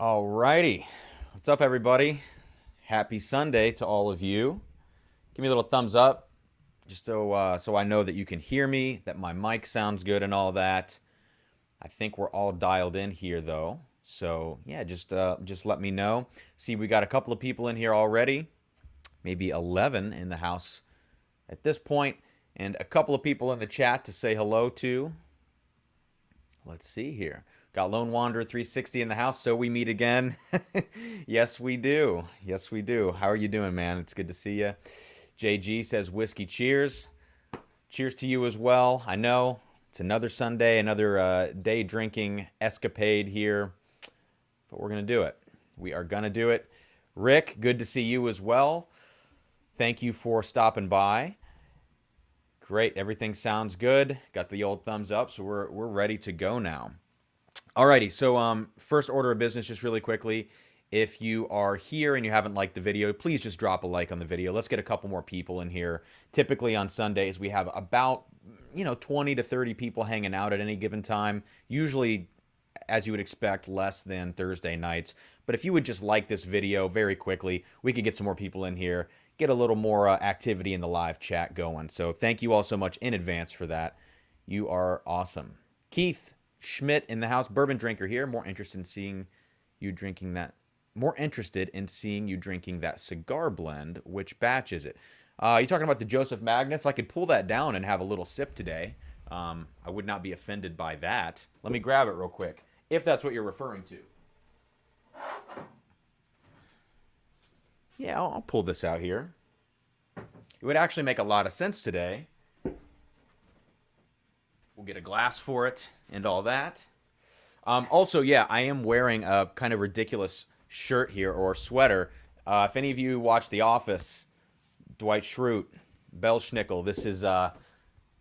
Alrighty. What's up, everybody? Happy Sunday to all of you. Give me a little thumbs up, just so I know that you can hear me, that my mic sounds good, and all that. I think we're all dialed in here, though. So yeah, just let me know. See, we got a couple of people in here already, maybe 11 in the house at this point, and a couple of people in the chat to say hello to. Let's see here. Got Lone Wanderer 360 in the house, so we meet again. Yes, we do. Yes, we do. How are you doing, man? It's good to see you. JG says whiskey cheers. Cheers to you as well. I know it's another Sunday, another day drinking escapade here, but we're going to do it. We are going to do it. Rick, good to see you as well. Thank you for stopping by. Great, everything sounds good. Got the old thumbs up, so we're ready to go now. Alrighty, so first order of business, just really quickly. If you are here and you haven't liked the video, please just drop a like on the video. Let's get a couple more people in here. Typically on Sundays, we have about 20 to 30 people hanging out at any given time. Usually, as you would expect, less than Thursday nights. But if you would just like this video very quickly, we could get some more people in here, get a little more activity in the live chat going. So thank you all so much in advance for that. You are awesome. Keith Schmidt in the house, bourbon drinker here. More interested in seeing you drinking that cigar blend. Which batch is it? You talking about the Joseph Magnus? I could pull that down and have a little sip today. I would not be offended by that. Let me grab it real quick, if that's what you're referring to. Yeah, I'll pull this out here. It would actually make a lot of sense today. We'll get a glass for it and all that. Also, yeah, I am wearing a kind of ridiculous shirt here, or sweater. If any of you watch The Office, Dwight Schrute, Belschnickel, this is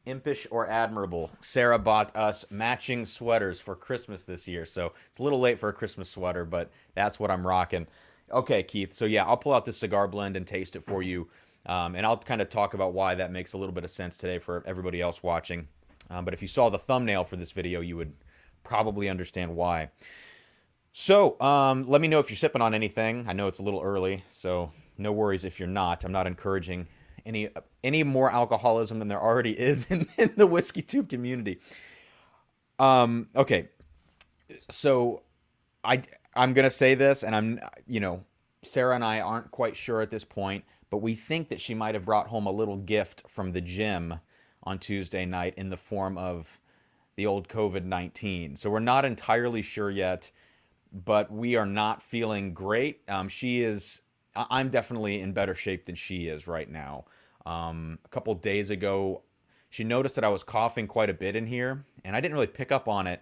impish or admirable. Sarah bought us matching sweaters for Christmas this year, so it's a little late for a Christmas sweater, but that's what I'm rocking. Okay, Keith, so yeah, I'll pull out this cigar blend and taste it for you, and I'll kind of talk about why that makes a little bit of sense today for everybody else watching. But if you saw the thumbnail for this video, you would probably understand why. So let me know if you're sipping on anything. I know it's a little early, so no worries if you're not. I'm not encouraging any more alcoholism than there already is in the whiskey tube community. Okay, so I'm gonna say this, and Sarah and I aren't quite sure at this point, but we think that she might have brought home a little gift from the gym on Tuesday night in the form of the old COVID-19. So we're not entirely sure yet, but we are not feeling great. I'm definitely in better shape than she is right now. A couple days ago, she noticed that I was coughing quite a bit in here, and I didn't really pick up on it.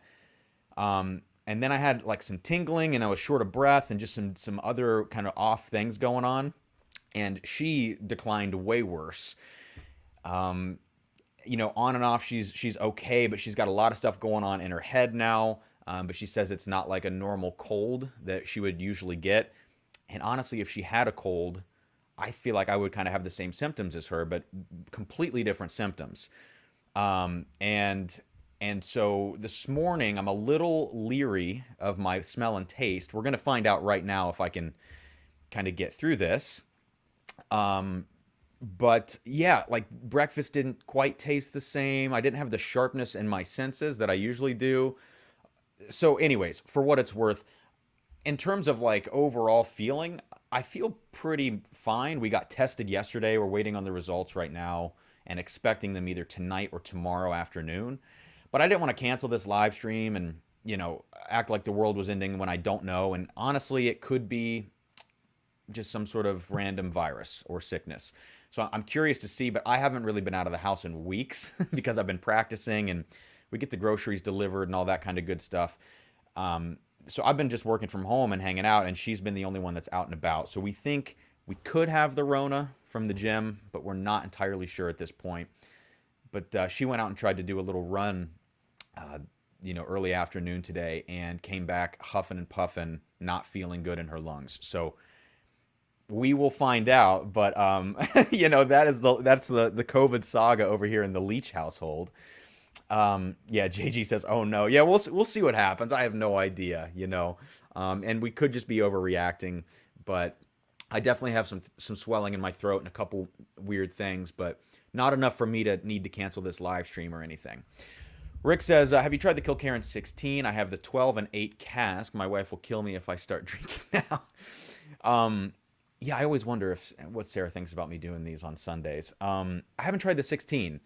And then I had like some tingling, and I was short of breath, and just some other kind of off things going on. And she declined way worse. On and off, she's okay, but she's got a lot of stuff going on in her head now. But she says it's not like a normal cold that she would usually get. And honestly, if she had a cold, I feel like I would kind of have the same symptoms as her, but completely different symptoms. And so this morning, I'm a little leery of my smell and taste. We're going to find out right now if I can kind of get through this. But yeah, like breakfast didn't quite taste the same. I didn't have the sharpness in my senses that I usually do. So anyways, for what it's worth, in terms of like overall feeling, I feel pretty fine. We got tested yesterday. We're waiting on the results right now and expecting them either tonight or tomorrow afternoon. But I didn't want to cancel this live stream and, act like the world was ending when I don't know. And honestly, it could be just some sort of random virus or sickness. So I'm curious to see, but I haven't really been out of the house in weeks because I've been practicing, and we get the groceries delivered and all that kind of good stuff. So I've been just working from home and hanging out, and she's been the only one that's out and about. So we think we could have the Rona from the gym, but we're not entirely sure at this point. But she went out and tried to do a little run, early afternoon today, and came back huffing and puffing, not feeling good in her lungs. So we will find out, but that's the COVID saga over here in the Leach household. Yeah, JG says, "Oh no, yeah, we'll see what happens. I have no idea, and we could just be overreacting, but I definitely have some swelling in my throat and a couple weird things, but not enough for me to need to cancel this live stream or anything." Rick says, "Have you tried the Kilkerran 16? I have the 12 and 8 cask. My wife will kill me if I start drinking now." Yeah, I always wonder what Sarah thinks about me doing these on Sundays. I haven't tried the 16.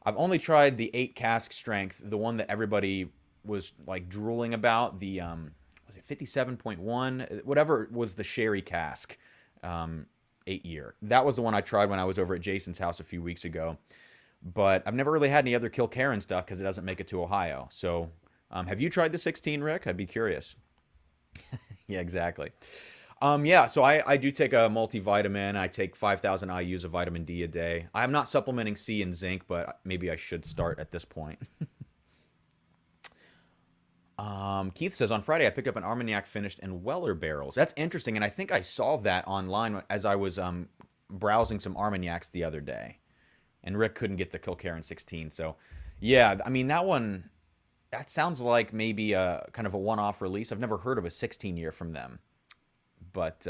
I've only tried the 8 cask strength, the one that everybody was like drooling about. The was it 57.1? Whatever was the sherry cask, 8 year. That was the one I tried when I was over at Jason's house a few weeks ago. But I've never really had any other Kilkerran stuff because it doesn't make it to Ohio. So, have you tried the 16, Rick? I'd be curious. Yeah, exactly. Yeah, so I do take a multivitamin. I take 5,000 IUs of vitamin D a day. I'm not supplementing C and zinc, but maybe I should start at this point. Keith says, on Friday I picked up an Armagnac finished in Weller barrels. That's interesting, and I think I saw that online as I was browsing some Armagnacs the other day. And Rick couldn't get the Kilkerran 16. So, yeah, I mean, that sounds like maybe a kind of a one-off release. I've never heard of a 16-year from them. But,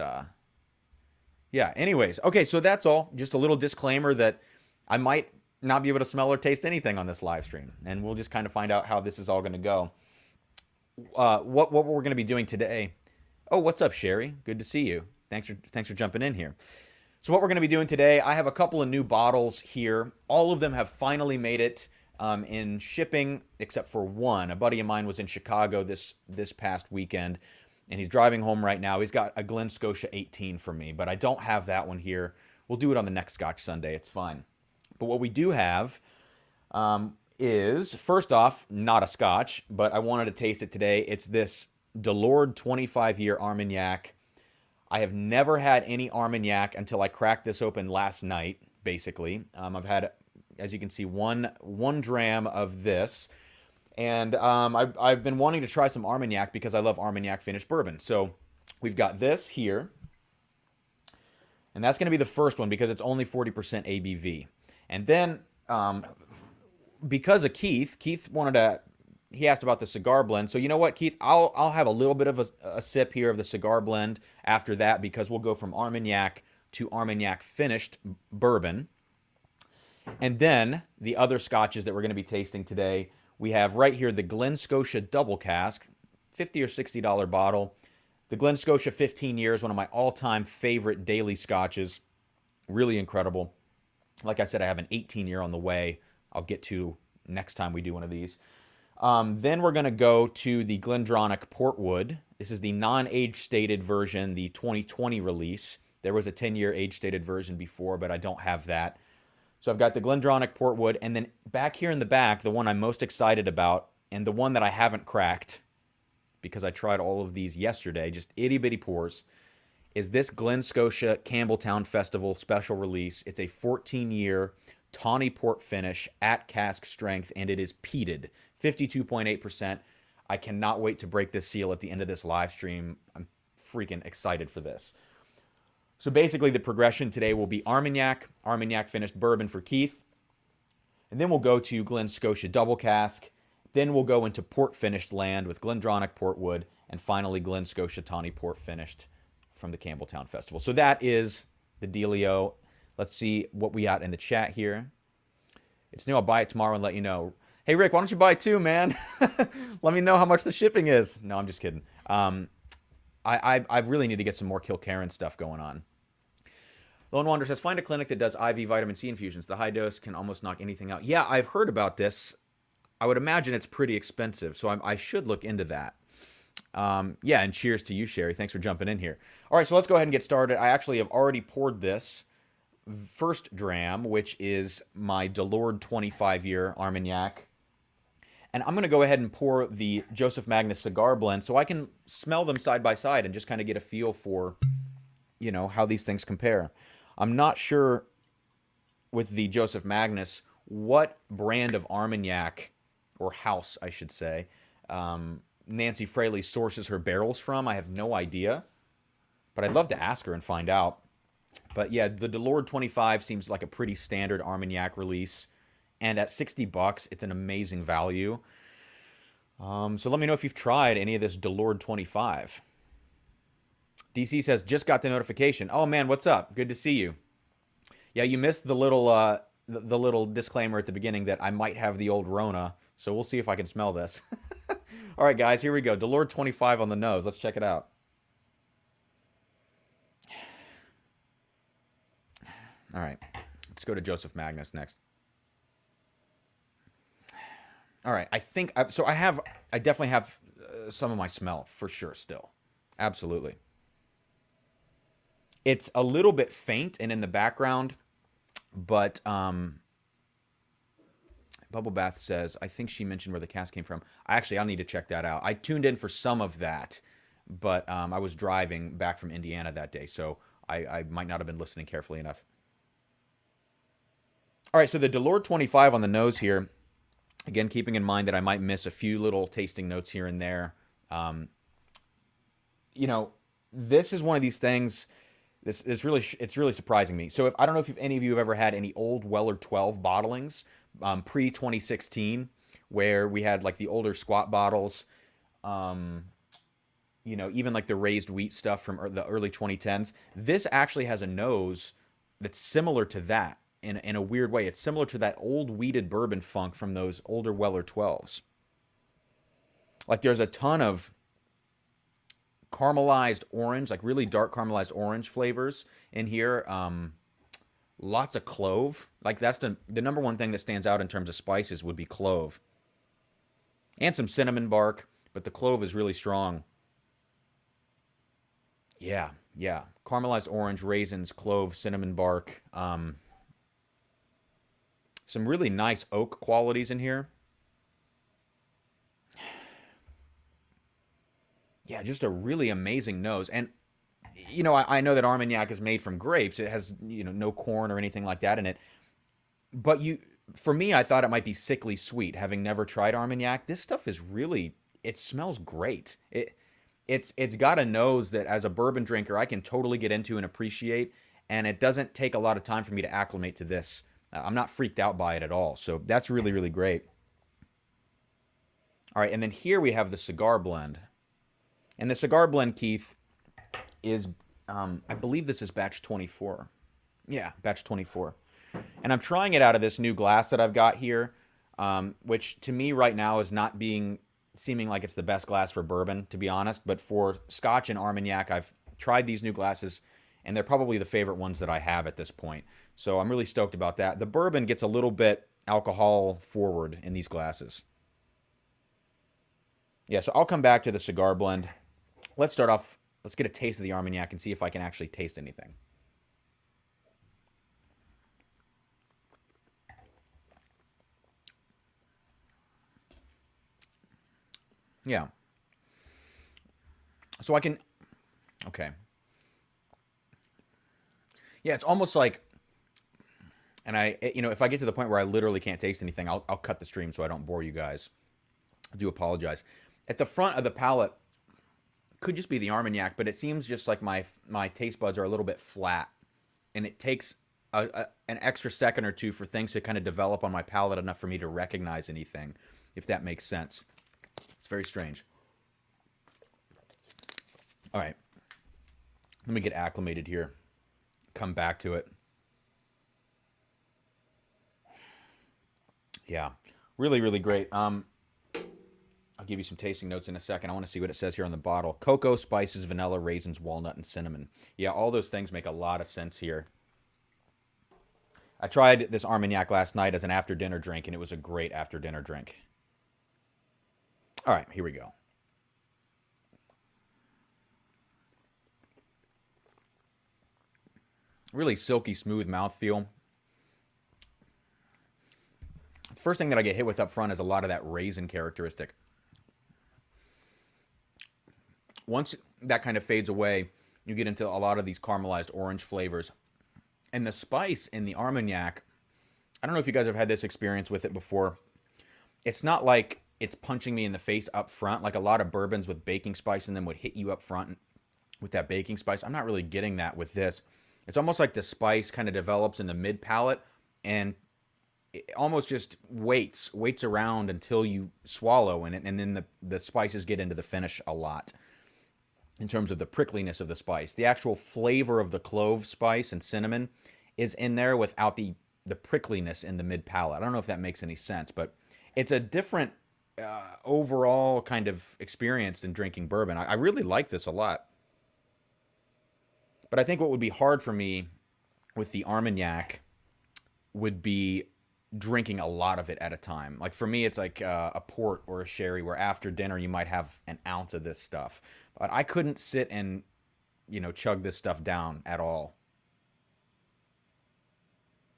yeah, anyways. Okay, so that's all. Just a little disclaimer that I might not be able to smell or taste anything on this live stream. And we'll just kind of find out how this is all going to go. What we're going to be doing today. Oh, what's up, Sherry? Good to see you. Thanks for jumping in here. So what we're going to be doing today, I have a couple of new bottles here. All of them have finally made it in shipping, except for one. A buddy of mine was in Chicago this past weekend, and he's driving home right now. He's got a Glen Scotia 18 for me, but I don't have that one here. We'll do it on the next Scotch Sunday. It's fine. But what we do have is, first off, not a Scotch, but I wanted to taste it today. It's this Delord 25-year Armagnac. I have never had any Armagnac until I cracked this open last night, basically. I've had, as you can see, one dram of this. And I've been wanting to try some Armagnac because I love Armagnac finished bourbon. So we've got this here. And that's going to be the first one because it's only 40% ABV. And then because of Keith wanted to... He asked about the Cigar Blend. So you know what, Keith? I'll have a little bit of a sip here of the Cigar Blend after that because we'll go from Armagnac to Armagnac finished bourbon. And then the other scotches that we're going to be tasting today, we have right here the Glen Scotia Double Cask, $50 or $60 bottle. The Glen Scotia 15 years, one of my all-time favorite daily scotches. Really incredible. Like I said, I have an 18-year on the way. I'll get to next time we do one of these. Then we're going to go to the Glendronach Portwood. This is the non-age stated version, the 2020 release. There was a 10-year age stated version before, but I don't have that. So I've got the Glendronach Portwood, and then back here in the back, the one I'm most excited about, and the one that I haven't cracked, because I tried all of these yesterday, just itty-bitty pours, is this Glen Scotia Campbelltown Festival special release. It's a 14-year tawny port finish at cask strength, and it is peated. 52.8%. I cannot wait to break this seal at the end of this live stream. I'm freaking excited for this. So basically the progression today will be Armagnac, Armagnac finished bourbon for Keith, and then we'll go to Glen Scotia Double Cask, then we'll go into port finished land with Glendronach Portwood, and finally Glen Scotia Tawny Port finished from the Campbelltown Festival. So that is the dealio. Let's see what we got in the chat here. It's new. I'll buy it tomorrow and let you know. Hey, Rick, why don't you buy two, man? Let me know how much the shipping is. No, I'm just kidding. I really need to get some more Kilkerran stuff going on. Lone Wander says, find a clinic that does IV vitamin C infusions. The high dose can almost knock anything out. Yeah, I've heard about this. I would imagine it's pretty expensive, so I should look into that. Yeah, and cheers to you, Sherry. Thanks for jumping in here. All right, so let's go ahead and get started. I actually have already poured this first dram, which is my Delord 25-year Armagnac. And I'm going to go ahead and pour the Joseph Magnus Cigar Blend so I can smell them side by side and just kind of get a feel for, how these things compare. I'm not sure with the Joseph Magnus what brand of Armagnac, or house, I should say, Nancy Fraley sources her barrels from. I have no idea, but I'd love to ask her and find out. But yeah, the Delord 25 seems like a pretty standard Armagnac release. And at 60 bucks, it's an amazing value. So let me know if you've tried any of this Delord 25. DC says, just got the notification. Oh man, what's up? Good to see you. Yeah, you missed the little disclaimer at the beginning that I might have the old Rona, so we'll see if I can smell this. All right, guys, here we go. Delord 25 on the nose. Let's check it out. All right, let's go to Joseph Magnus next. All right, I definitely have some of my smell for sure still. Absolutely. It's a little bit faint and in the background, but Bubble Bath says, I think she mentioned where the cask came from. I'll need to check that out. I tuned in for some of that, but I was driving back from Indiana that day, so I might not have been listening carefully enough. All right, so the Delord 25 on the nose here. Again, keeping in mind that I might miss a few little tasting notes here and there. This is one of these things. It's really surprising me. So I don't know if any of you have ever had any old Weller 12 bottlings pre 2016, where we had like the older squat bottles. Even like the raised wheat stuff from the early 2010s. This actually has a nose that's similar to that. In a weird way. It's similar to that old wheated bourbon funk from those older Weller 12s. Like there's a ton of caramelized orange, like really dark caramelized orange flavors in here. Lots of clove. Like that's the number one thing that stands out in terms of spices would be clove. And some cinnamon bark, but the clove is really strong. Yeah. Caramelized orange, raisins, clove, cinnamon bark. Some really nice oak qualities in here. Yeah, just a really amazing nose. And, I know that Armagnac is made from grapes. It has, no corn or anything like that in it. But for me, I thought it might be sickly sweet, having never tried Armagnac. This stuff is really, it smells great. It's got a nose that, as a bourbon drinker, I can totally get into and appreciate. And it doesn't take a lot of time for me to acclimate to this. I'm not freaked out by it at all. So that's really, really great. All right, and then here we have the Cigar Blend. And the Cigar Blend, Keith, is, I believe this is batch 24. Yeah, batch 24. And I'm trying it out of this new glass that I've got here, which to me right now is not seeming like it's the best glass for bourbon, to be honest. But for Scotch and Armagnac, I've tried these new glasses, and they're probably the favorite ones that I have at this point. So I'm really stoked about that. The bourbon gets a little bit alcohol forward in these glasses. Yeah, so I'll come back to the Cigar Blend. Let's start off, let's get a taste of the Armagnac and see if I can actually taste anything. Yeah. So okay. Yeah, it's almost like, and if I get to the point where I literally can't taste anything, I'll cut the stream so I don't bore you guys. I do apologize. At the front of the palate, could just be the Armagnac, but it seems just like my taste buds are a little bit flat, and it takes an extra second or two for things to kind of develop on my palate enough for me to recognize anything, if that makes sense. It's very strange. All right. Let me get acclimated here. Come back to it. Yeah, really, really great. I'll give you some tasting notes in a second. I want to see what it says here on the bottle. Cocoa, spices, vanilla, raisins, walnut, and cinnamon. Yeah, all those things make a lot of sense here. I tried this Armagnac last night as an after-dinner drink, and it was a great after-dinner drink. All right, here we go. Really silky smooth mouthfeel. First thing that I get hit with up front is a lot of that raisin characteristic. Once that kind of fades away, you get into a lot of these caramelized orange flavors. And the spice in the Armagnac, I don't know if you guys have had this experience with it before. It's not like it's punching me in the face up front, like a lot of bourbons with baking spice in them would hit you up front with that baking spice. I'm not really getting that with this. It's almost like the spice kind of develops in the mid palate, and it almost just waits around until you swallow, and then the spices get into the finish a lot in terms of the prickliness of the spice. The actual flavor of the clove spice and cinnamon is in there without the prickliness in the mid palate. I don't know if that makes any sense, but it's a different overall kind of experience in drinking bourbon. I really like this a lot. But I think what would be hard for me with the Armagnac would be drinking a lot of it at a time. Like for me, it's like a port or a sherry where after dinner you might have an ounce of this stuff. But I couldn't sit and, chug this stuff down at all.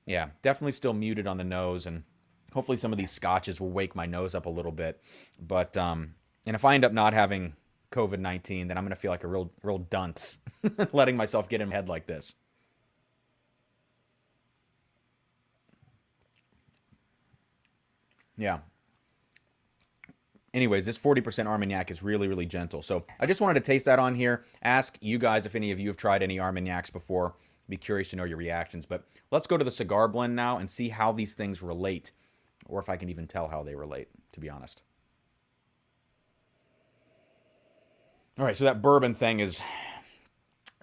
Yeah, definitely still muted on the nose, and hopefully some of these scotches will wake my nose up a little bit. But and if I end up not having COVID-19, then I'm going to feel like a real dunce letting myself get in my head like this. Yeah. Anyways, this 40% Armagnac is really, really gentle. So I just wanted to taste that on here. Ask you guys if any of you have tried any Armagnacs before. Be curious to know your reactions. But let's go to the Cigar Blend now and see how these things relate, or if I can even tell how they relate, to be honest. All right, so that bourbon thing is...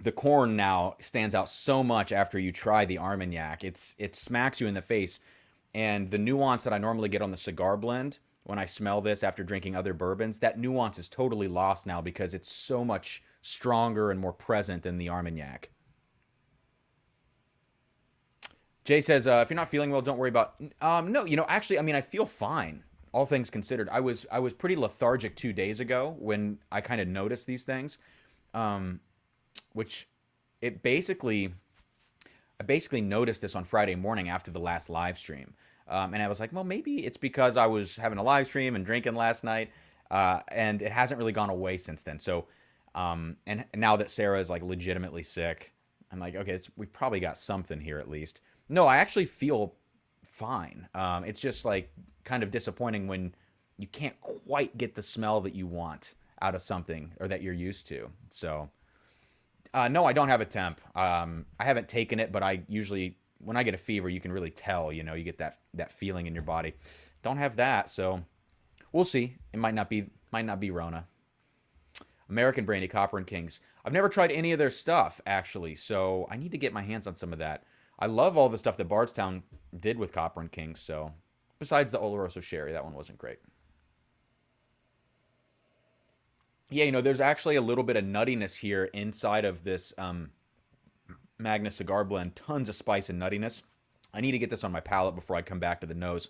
The corn now stands out so much after you try the Armagnac. It smacks you in the face. And the nuance that I normally get on the Cigar Blend when I smell this after drinking other bourbons, that nuance is totally lost now because it's so much stronger and more present than the Armagnac. Jay says, if you're not feeling well, don't worry about... No, actually, I feel fine, all things considered. I was pretty lethargic 2 days ago when I kind of noticed these things, which I basically noticed this on Friday morning after the last live stream. And I was like, well, maybe it's because I was having a live stream and drinking last night, and it hasn't really gone away since then. So, and now that Sarah is like legitimately sick, I'm like, okay, we probably got something here at least. No, I actually feel fine. It's just like kind of disappointing when you can't quite get the smell that you want out of something or that you're used to. So, no, I don't have a temp. I haven't taken it, but I usually, when I get a fever, you can really tell, you get that feeling in your body. Don't have that, so we'll see. It might not be Rona. American Brandy, Copper and Kings. I've never tried any of their stuff, actually, so I need to get my hands on some of that. I love all the stuff that Bardstown did with Copper and Kings, so besides the Oloroso Sherry, that one wasn't great. Yeah, there's actually a little bit of nuttiness here inside of this Magnus Cigar Blend. Tons of spice and nuttiness. I need to get this on my palate before I come back to the nose.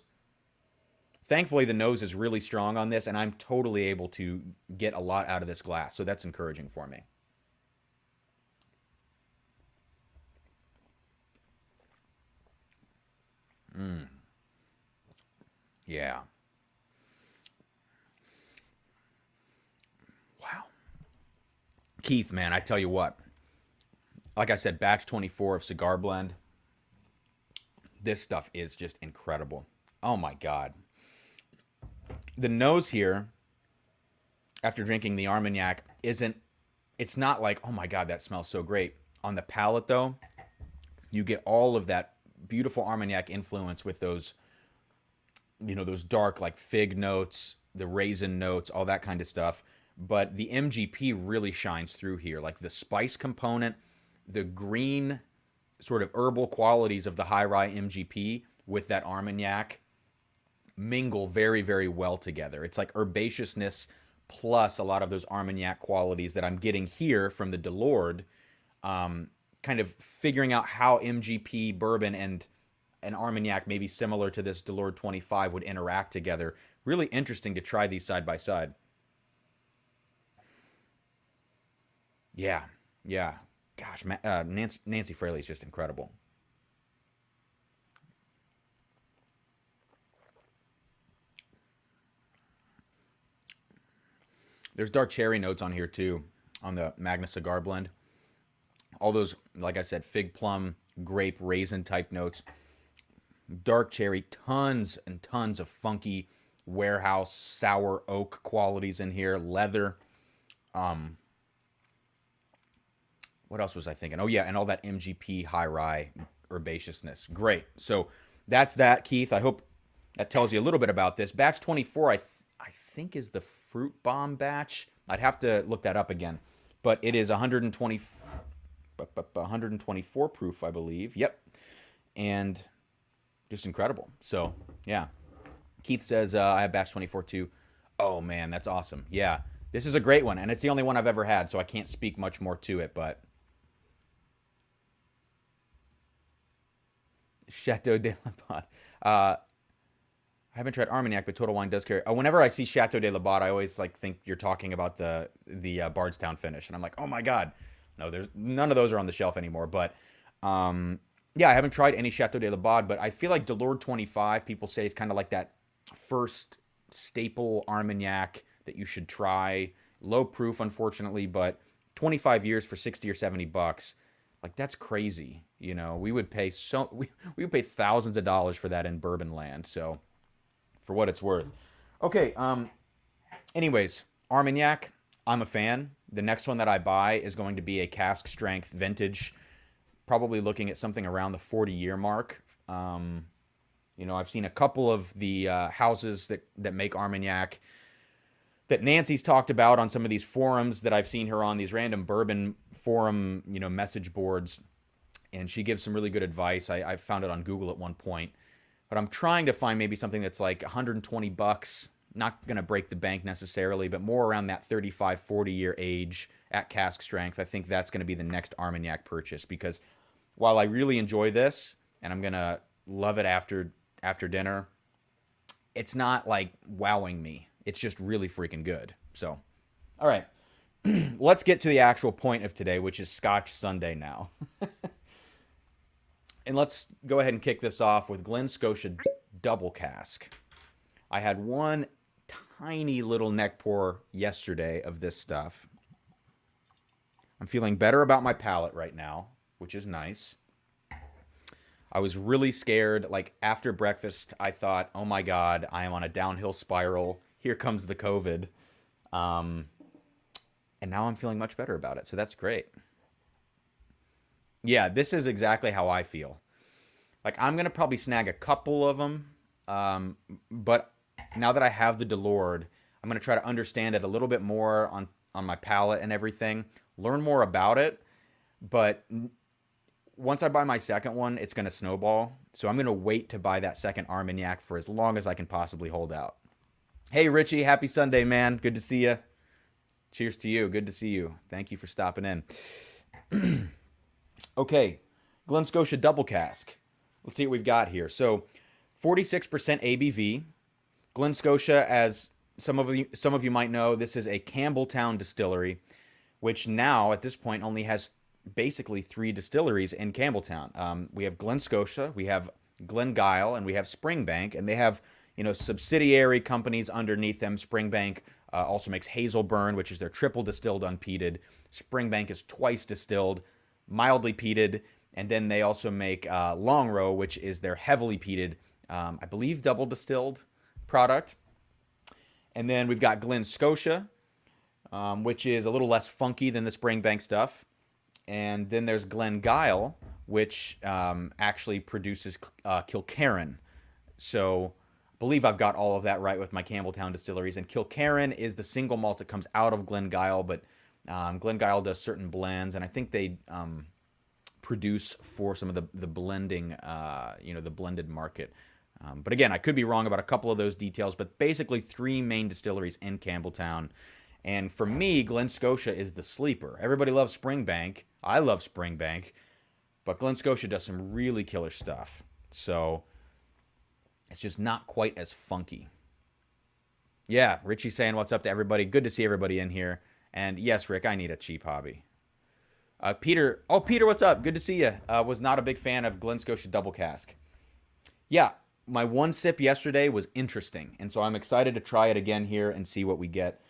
Thankfully, the nose is really strong on this, and I'm totally able to get a lot out of this glass, so that's encouraging for me. Yeah. Wow. Keith, man, I tell you what. Like I said, batch 24 of Cigar Blend. This stuff is just incredible. Oh my God. The nose here, after drinking the Armagnac, it's not like, oh my God, that smells so great. On the palate, though, you get all of that beautiful Armagnac influence with those, those dark like fig notes, the raisin notes, all that kind of stuff. But the MGP really shines through here. Like the spice component, the green sort of herbal qualities of the high rye MGP with that Armagnac mingle very, very well together. It's like herbaceousness plus a lot of those Armagnac qualities that I'm getting here from the Delord, kind of figuring out how MGP bourbon and an Armagnac, maybe similar to this Delord 25, would interact together. Really interesting to try these side by side. Yeah, yeah. Gosh, Nancy Fraley is just incredible. There's dark cherry notes on here too, on the Magnus Cigar Blend. All those, like I said, fig plum, grape, raisin type notes. Dark cherry, tons and tons of funky warehouse sour oak qualities in here. Leather. What else was I thinking? Oh yeah, and all that MGP high rye herbaceousness. Great. So that's that, Keith. I hope that tells you a little bit about this. Batch 24, I think, is the Fruit Bomb batch. I'd have to look that up again. But it is 124 proof, I believe. Yep. And just incredible. So, yeah. Keith says, I have batch 24 too. Oh, man, that's awesome. Yeah. This is a great one, and it's the only one I've ever had, so I can't speak much more to it, but... Chateau de la Botte. I haven't tried Armagnac, but Total Wine does carry... whenever I see Chateau de la Botte, I always think you're talking about the Bardstown finish, and I'm like, oh my god. No, there's none of those are on the shelf anymore, but... yeah, I haven't tried any Chateau de la Botte, but I feel like Delord 25, people say, is kind of like that first staple Armagnac that you should try. Low proof, unfortunately, but 25 years for 60 or 70 bucks. Like, that's crazy. You know, we would pay we would pay thousands of dollars for that in bourbon land. So, for what it's worth. Okay, anyways, Armagnac, I'm a fan. The next one that I buy is going to be a cask strength vintage, probably looking at something around the 40-year mark. You know, I've seen a couple of the houses that make Armagnac that Nancy's talked about on some of these forums that I've seen her on, these random bourbon forum, you know, message boards. And she gives some really good advice. I found it on Google at one point. But I'm trying to find maybe something that's like 120 bucks. Not going to break the bank necessarily, but more around that 35, 40-year age at cask strength. I think that's going to be the next Armagnac purchase, because while I really enjoy this, and I'm going to love it after dinner, it's not like wowing me. It's just really freaking good. So, all right. Let's get to the actual point of today, which is Scotch Sunday now. And let's go ahead and kick this off with Glen Scotia Double Cask. I had one tiny little neck pour yesterday of this stuff. I'm feeling better about my palate right now, which is nice. I was really scared. Like, after breakfast, I thought, oh my God, I am on a downhill spiral. Here comes the COVID. And now I'm feeling much better about it. So that's great. Yeah, this is exactly how I feel. Like, I'm going to probably snag a couple of them. But now that I have the Delored, I'm going to try to understand it a little bit more on my palate and everything. Learn more about it. But once I buy my second one, it's going to snowball. So I'm going to wait to buy that second Armagnac for as long as I can possibly hold out. Hey, Richie, happy Sunday, man. Good to see you. Cheers to you. Good to see you. Thank you for stopping in. Okay, Glen Scotia Double Cask. Let's see what we've got here. So, 46% ABV. Glen Scotia, as some of you might know, this is a Campbelltown distillery, which now, at this point, only has basically 3 distilleries in Campbelltown. We have Glen Scotia, we have Glengyle, and we have Springbank, and they have, you know, subsidiary companies underneath them. Springbank also makes Hazelburn, which is their triple distilled unpeated. Springbank is twice distilled, mildly peated, and then they also make Longrow, which is their heavily peated, I believe, double distilled product. And then we've got Glen Scotia, which is a little less funky than the Springbank stuff. And then there's Glengyle, which actually produces Kilkerran. So I believe I've got all of that right with my Campbelltown distilleries. And Kilkerran is the single malt that comes out of Glengyle, but Glengyle does certain blends, and I think they produce for some of the blending, the blended market. But again, I could be wrong about a couple of those details, but basically 3 main distilleries in Campbelltown. And for me, Glen Scotia is the sleeper. Everybody loves Springbank. I love Springbank. But Glen Scotia does some really killer stuff. So it's just not quite as funky. Yeah, Richie saying what's up to everybody. Good to see everybody in here. And yes, Rick, I need a cheap hobby. Peter, what's up? Good to see you. Was not a big fan of Glen Scotia Double Cask. Yeah, my one sip yesterday was interesting. And so I'm excited to try it again here and see what we get.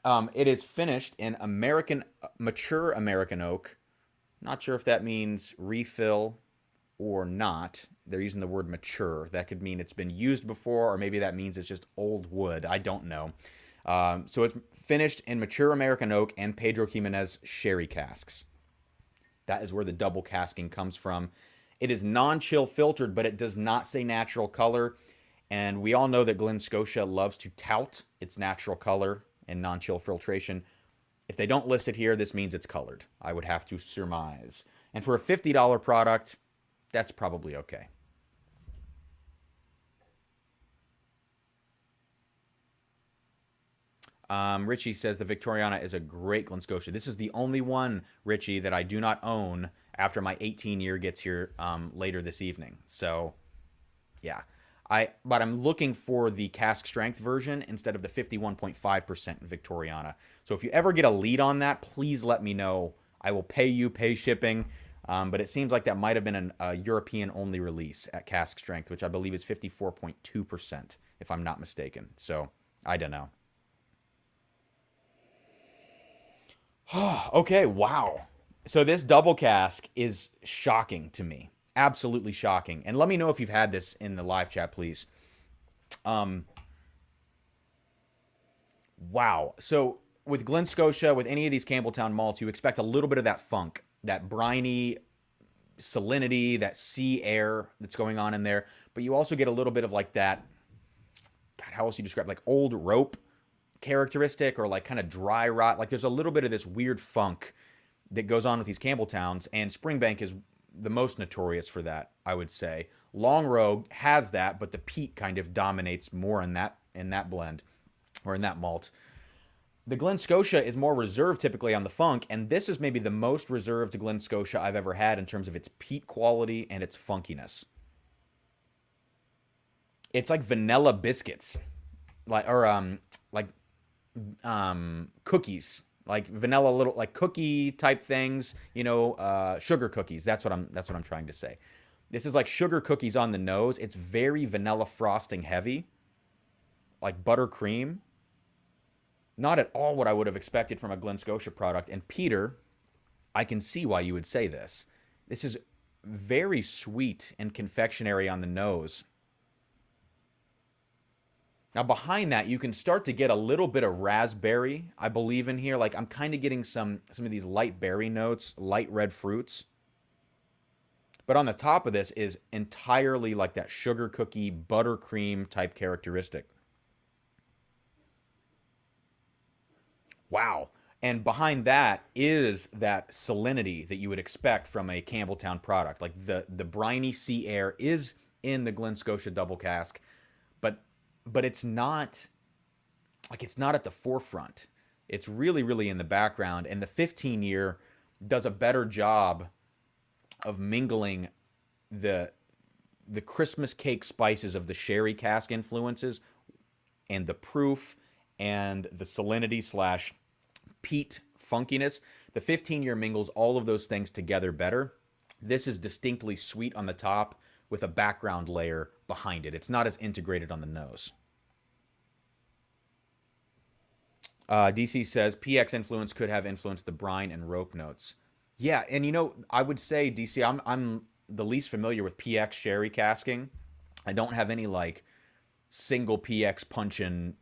It is finished in mature American oak. Not sure if that means refill or not. They're using the word mature. That could mean it's been used before, or maybe that means it's just old wood. I don't know. So it's finished in mature American oak and Pedro Ximénez sherry casks. That is where the double casking comes from. It is non-chill filtered, but it does not say natural color. And we all know that Glen Scotia loves to tout its natural color and non-chill filtration. If they don't list it here, this means it's colored, I would have to surmise. And for a $50 product, that's probably okay. Richie says the Victoriana is a great Glen Scotia. This is the only one, Richie, that I do not own after my 18 year gets here later this evening. So, yeah. But I'm looking for the cask strength version instead of the 51.5% Victoriana. So if you ever get a lead on that, please let me know. I will pay shipping. But it seems like that might have been a European-only release at cask strength, which I believe is 54.2%, if I'm not mistaken. So, I don't know. Okay, wow. So this double cask is shocking to me. Absolutely shocking. And let me know if you've had this in the live chat, please. Wow. So with Glen Scotia, with any of these Campbelltown malts, you expect a little bit of that funk, that briny salinity, that sea air that's going on in there. But you also get a little bit of like that, God, how else do you describe, like old rope characteristic, or like kind of dry rot. Like there's a little bit of this weird funk that goes on with these Campbelltowns, and Springbank is the most notorious for that, I would say. Long Rogue has that, but the peat kind of dominates more in that blend, or in that malt. The Glen Scotia is more reserved typically on the funk, and this is maybe the most reserved Glen Scotia I've ever had in terms of its peat quality and its funkiness. It's like vanilla biscuits, like cookies, like vanilla little like cookie type things, sugar cookies. That's what I'm trying to say. This is like sugar cookies on the nose. It's very vanilla frosting heavy, like buttercream. Not at all what I would have expected from a Glen Scotia product. And Peter, I can see why you would say this. This is very sweet and confectionery on the nose. Now behind that, you can start to get a little bit of raspberry, I believe, in here. Like I'm kind of getting some of these light berry notes, light red fruits. But on the top of this is entirely like that sugar cookie, buttercream type characteristic. Wow. And behind that is that salinity that you would expect from a Campbelltown product. Like the briny sea air is in the Glen Scotia Double Cask, but it's not at the forefront. It's really, really in the background. And the 15 year does a better job of mingling the Christmas cake spices of the sherry cask influences and the proof and the salinity slash peat funkiness. The 15 year mingles all of those things together better. This is distinctly sweet on the top with a background layer behind it. It's not as integrated on the nose. DC says PX influence could have influenced the brine and rope notes. Yeah, and I would say, DC, I'm the least familiar with PX sherry casking. I don't have any like single PX punch-in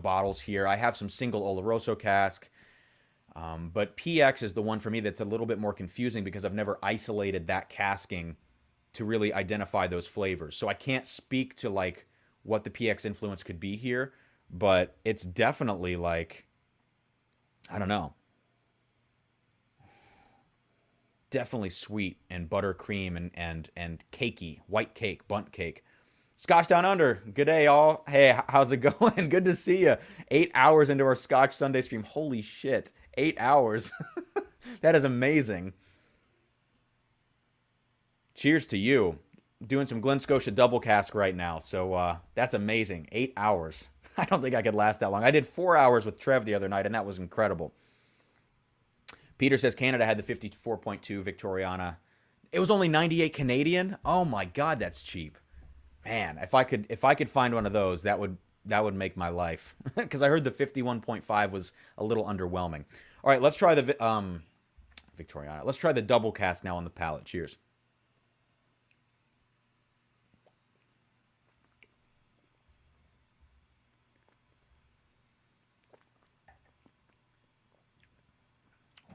bottles here. I have some single Oloroso cask, but PX is the one for me that's a little bit more confusing because I've never isolated that casking to really identify those flavors. So I can't speak to like what the PX influence could be here, but it's definitely like, I don't know, definitely sweet and buttercream and cakey, white cake, bundt cake. Scotch Down Under, good day, all. Hey, how's it going? Good to see you. 8 hours into our Scotch Sunday stream. Holy shit, 8 hours. That is amazing. Cheers to you. Doing some Glen Scotia Double Cask right now, so that's amazing. 8 hours. I don't think I could last that long. I did 4 hours with Trev the other night, and that was incredible. Peter says Canada had the 54.2 Victoriana. It was only 98 Canadian. Oh my God, that's cheap. Man, if I could find one of those, that would make my life. Because I heard the 51.5 was a little underwhelming. All right, let's try the Victoriana. Let's try the double cask now on the palate. Cheers.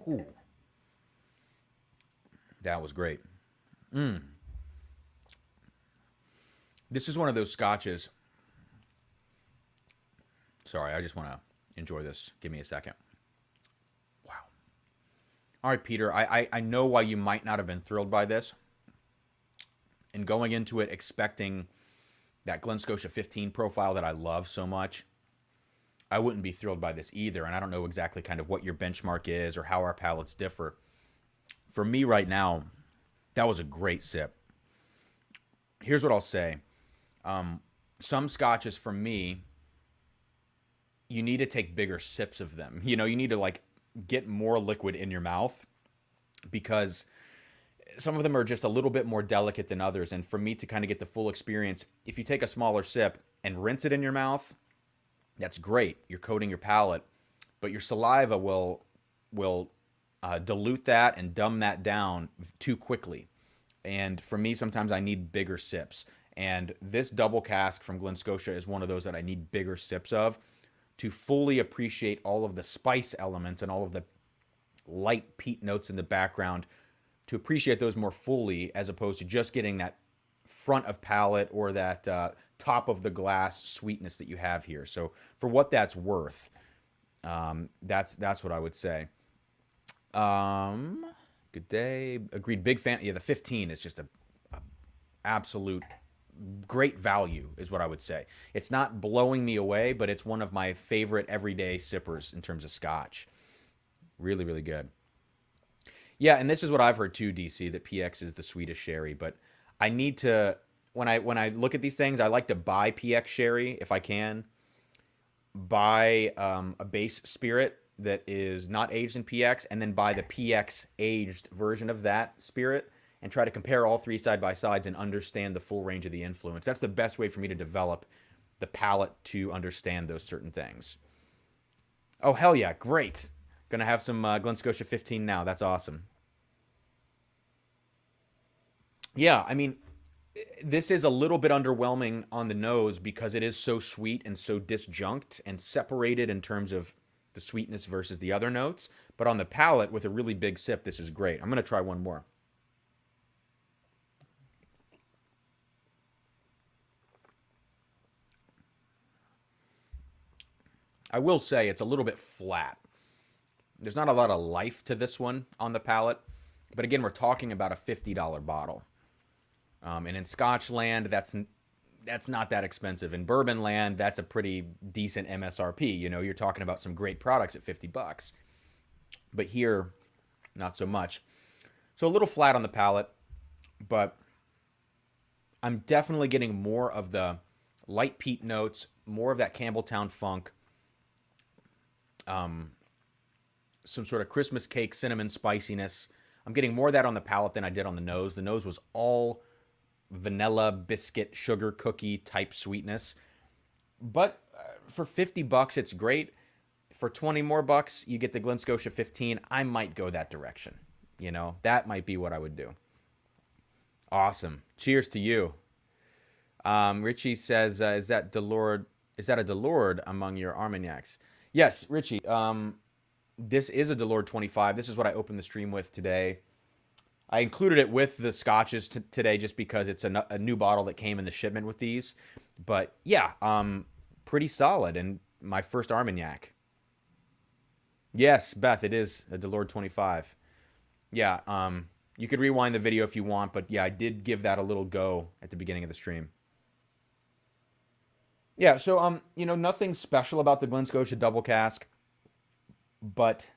Ooh. That was great. This is one of those scotches. Sorry, I just want to enjoy this. Give me a second. Wow. All right, Peter, I know why you might not have been thrilled by this. And going into it expecting that Glen Scotia 15 profile that I love so much, I wouldn't be thrilled by this either. And I don't know exactly kind of what your benchmark is or how our palates differ. For me right now, that was a great sip. Here's what I'll say. Some scotches for me, you need to take bigger sips of them. You know, you need to like get more liquid in your mouth because some of them are just a little bit more delicate than others. And for me to kind of get the full experience, if you take a smaller sip and rinse it in your mouth, that's great. You're coating your palate, but your saliva will dilute that and dumb that down too quickly. And for me, sometimes I need bigger sips. And this double cask from Glen Scotia is one of those that I need bigger sips of to fully appreciate all of the spice elements and all of the light peat notes in the background, to appreciate those more fully as opposed to just getting that front of palate or that top of the glass sweetness that you have here. So for what that's worth, that's what I would say. Good day. Agreed. Big fan. Yeah, the 15 is just a absolute great value is what I would say. It's not blowing me away, but it's one of my favorite everyday sippers in terms of scotch. Really, really good. Yeah, and this is what I've heard too, DC, that PX is the sweetest sherry, but I need to, when I look at these things, I like to buy PX sherry if I can. Buy a base spirit that is not aged in PX, and then buy the PX aged version of that spirit and try to compare all three side by sides and understand the full range of the influence. That's the best way for me to develop the palate to understand those certain things. Oh, hell yeah. Great. Gonna have some Glen Scotia 15 now. That's awesome. Yeah, I mean, this is a little bit underwhelming on the nose because it is so sweet and so disjunct and separated in terms of the sweetness versus the other notes. But on the palate, with a really big sip, this is great. I'm gonna try one more. I will say it's a little bit flat. There's not a lot of life to this one on the palate. But again, we're talking about a $50 bottle. And in Scotch land, that's not that expensive. In bourbon land, that's a pretty decent MSRP. You know, you're talking about some great products at $50. But here, not so much. So a little flat on the palate, but I'm definitely getting more of the light peat notes, more of that Campbelltown funk, some sort of Christmas cake cinnamon spiciness. I'm getting more of that on the palate than I did on the nose. The nose was all vanilla, biscuit, sugar cookie type sweetness. But for $50, it's great. For 20 more bucks, you get the Glen Scotia 15. I might go that direction. You know, that might be what I would do. Awesome. Cheers to you. Richie says, is that Delord? Is that a Delord among your Armagnacs? Yes, Richie. This is a Delord 25. This is what I opened the stream with today. I included it with the scotches today just because it's a new bottle that came in the shipment with these. But yeah, pretty solid. And my first Armagnac. Yes, Beth, it is a Delord 25. Yeah, you could rewind the video if you want, but yeah, I did give that a little go at the beginning of the stream. Yeah, so you know, nothing special about the Glen Scotia Double Cask, but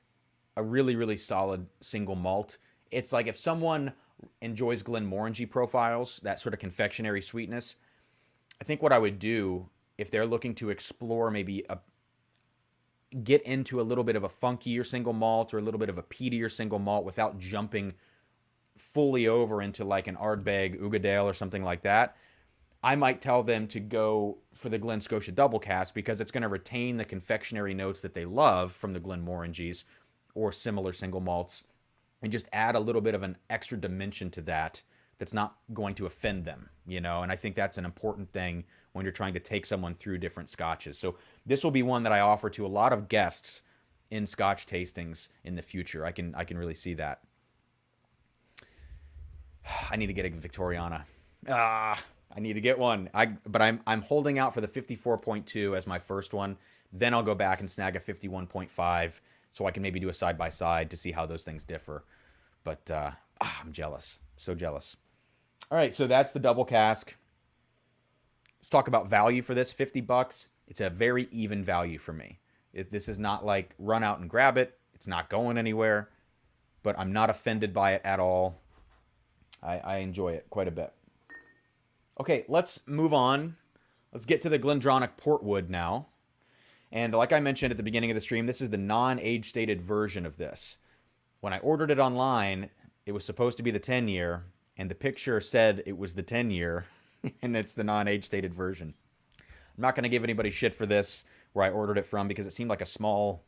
a really, really solid single malt. It's like if someone enjoys Glenmorangie profiles, that sort of confectionery sweetness, I think what I would do if they're looking to explore maybe get into a little bit of a funkier single malt or a little bit of a peatier single malt without jumping fully over into like an Ardbeg, Ugadale or something like that, I might tell them to go for the Glen Scotia Double Cask because it's going to retain the confectionery notes that they love from the Glenmorangies or similar single malts and just add a little bit of an extra dimension to that that's not going to offend them, you know? And I think that's an important thing when you're trying to take someone through different scotches. So this will be one that I offer to a lot of guests in scotch tastings in the future. I can really see that. I need to get a Victoriana. I need to get one. But I'm holding out for the 54.2 as my first one. Then I'll go back and snag a 51.5 so I can maybe do a side by side to see how those things differ. But I'm jealous. So jealous. All right, so that's the double cask. Let's talk about value for this. $50. It's a very even value for me. This is not like run out and grab it. It's not going anywhere. But I'm not offended by it at all. I enjoy it quite a bit. Okay, let's move on. Let's get to the Glendronach Portwood now. And like I mentioned at the beginning of the stream, this is the non-age stated version of this. When I ordered it online, it was supposed to be the 10-year, and the picture said it was the 10-year, and it's the non-age stated version. I'm not going to give anybody shit for this, where I ordered it from, because it seemed like a small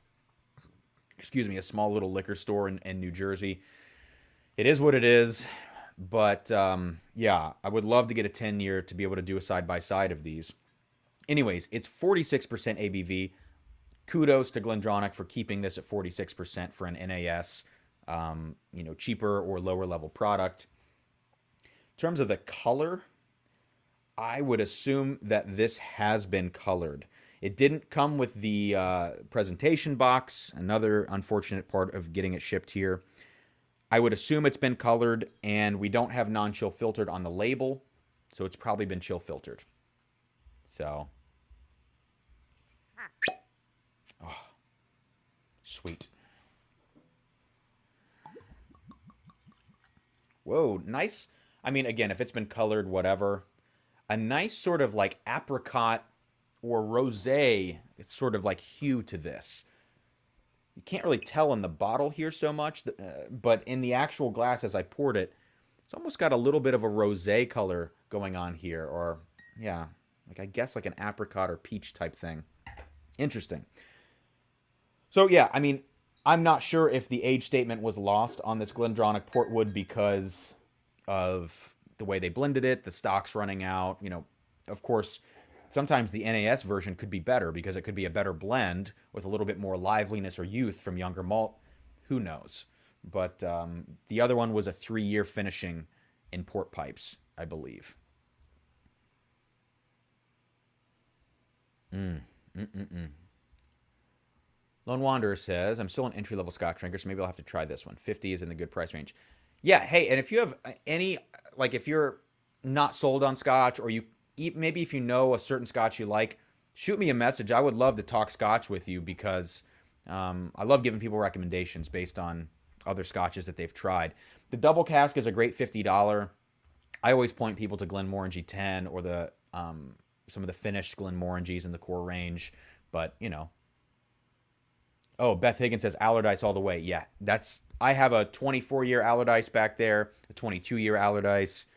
little liquor store in New Jersey. It is what it is, but yeah, I would love to get a 10-year to be able to do a side-by-side of these. Anyways, it's 46% ABV. Kudos to Glendronach for keeping this at 46% for an NAS, cheaper or lower level product. In terms of the color, I would assume that this has been colored. It didn't come with the presentation box, another unfortunate part of getting it shipped here. I would assume it's been colored, and we don't have non-chill filtered on the label, so it's probably been chill filtered. So, oh, sweet. Whoa, nice. I mean, again, if it's been colored, whatever. A nice sort of like apricot or rosé, it's sort of like hue to this. You can't really tell in the bottle here so much, but in the actual glass as I poured it, it's almost got a little bit of a rosé color going on here, or yeah, like I guess like an apricot or peach type thing. Interesting. So yeah, I mean, I'm not sure if the age statement was lost on this Glendronach Portwood because of the way they blended it, the stock's running out. Of course, sometimes the NAS version could be better because it could be a better blend with a little bit more liveliness or youth from younger malt. Who knows? But the other one was a 3-year finishing in port pipes, I believe. Lone Wanderer says, I'm still an entry-level Scotch drinker, so maybe I'll have to try this one. 50 is in the good price range. Yeah, hey, and if you have any, like if you're not sold on Scotch, or maybe if you know a certain Scotch you like, shoot me a message. I would love to talk Scotch with you because I love giving people recommendations based on other Scotches that they've tried. The double cask is a great $50. I always point people to Glenmorangie 10 or the some of the finished Glenmorangies in the core range, but Oh, Beth Higgins says Allardyce all the way. Yeah, I have a 24-year Allardyce back there, a 22-year Allardyce.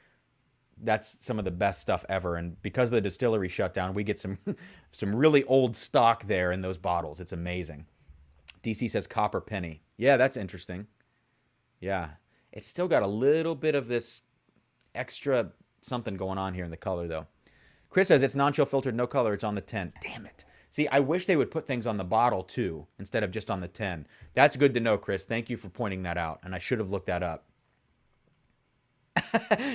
That's some of the best stuff ever. And because of the distillery shutdown, we get some really old stock there in those bottles. It's amazing. DC says Copper Penny. Yeah, that's interesting. Yeah. It's still got a little bit of this extra something going on here in the color, though. Chris says it's non-chill filtered, no color. It's on the 10. Damn it. See, I wish they would put things on the bottle, too, instead of just on the 10. That's good to know, Chris. Thank you for pointing that out, and I should have looked that up.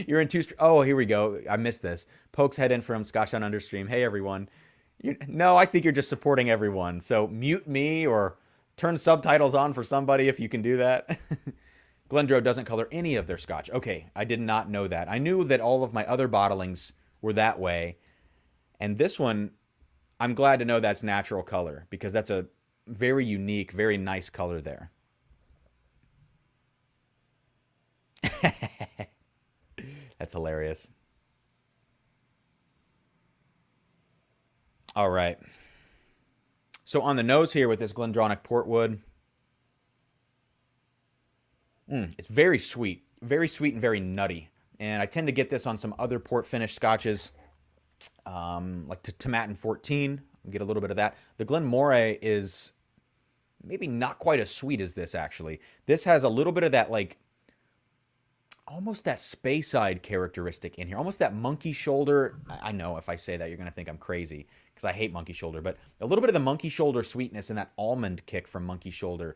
You're in oh, here we go. I missed this. Pokes head in from Scotch Down Understream. Hey, everyone. No, I think you're just supporting everyone. So mute me or turn subtitles on for somebody if you can do that. Glendro doesn't color any of their Scotch. Okay, I did not know that. I knew that all of my other bottlings were that way. And this one, I'm glad to know that's natural color because that's a very unique, very nice color there. That's hilarious. All right. So on the nose here with this Glendronach Portwood, it's very sweet and very nutty. And I tend to get this on some other port finish scotches, like Tomatin 14. Get a little bit of that. The Glenmorangie is maybe not quite as sweet as this, actually. This has a little bit of that, like, almost that Speyside characteristic in here. Almost that monkey shoulder. I know if I say that, you're going to think I'm crazy because I hate monkey shoulder. But a little bit of the monkey shoulder sweetness and that almond kick from monkey shoulder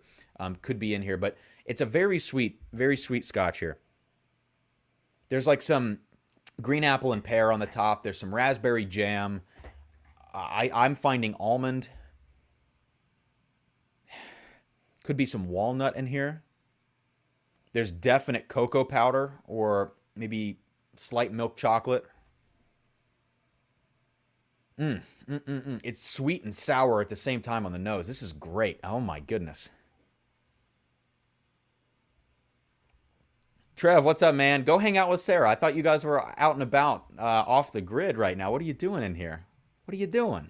could be in here. But it's a very sweet scotch here. There's like some green apple and pear on the top. There's some raspberry jam. I'm finding almond. Could be some walnut in here. There's definite cocoa powder or maybe slight milk chocolate. It's sweet and sour at the same time on the nose. This is great. Oh my goodness. Trev, what's up, man? Go hang out with Sarah. I thought you guys were out and about off the grid right now. What are you doing in here? What are you doing?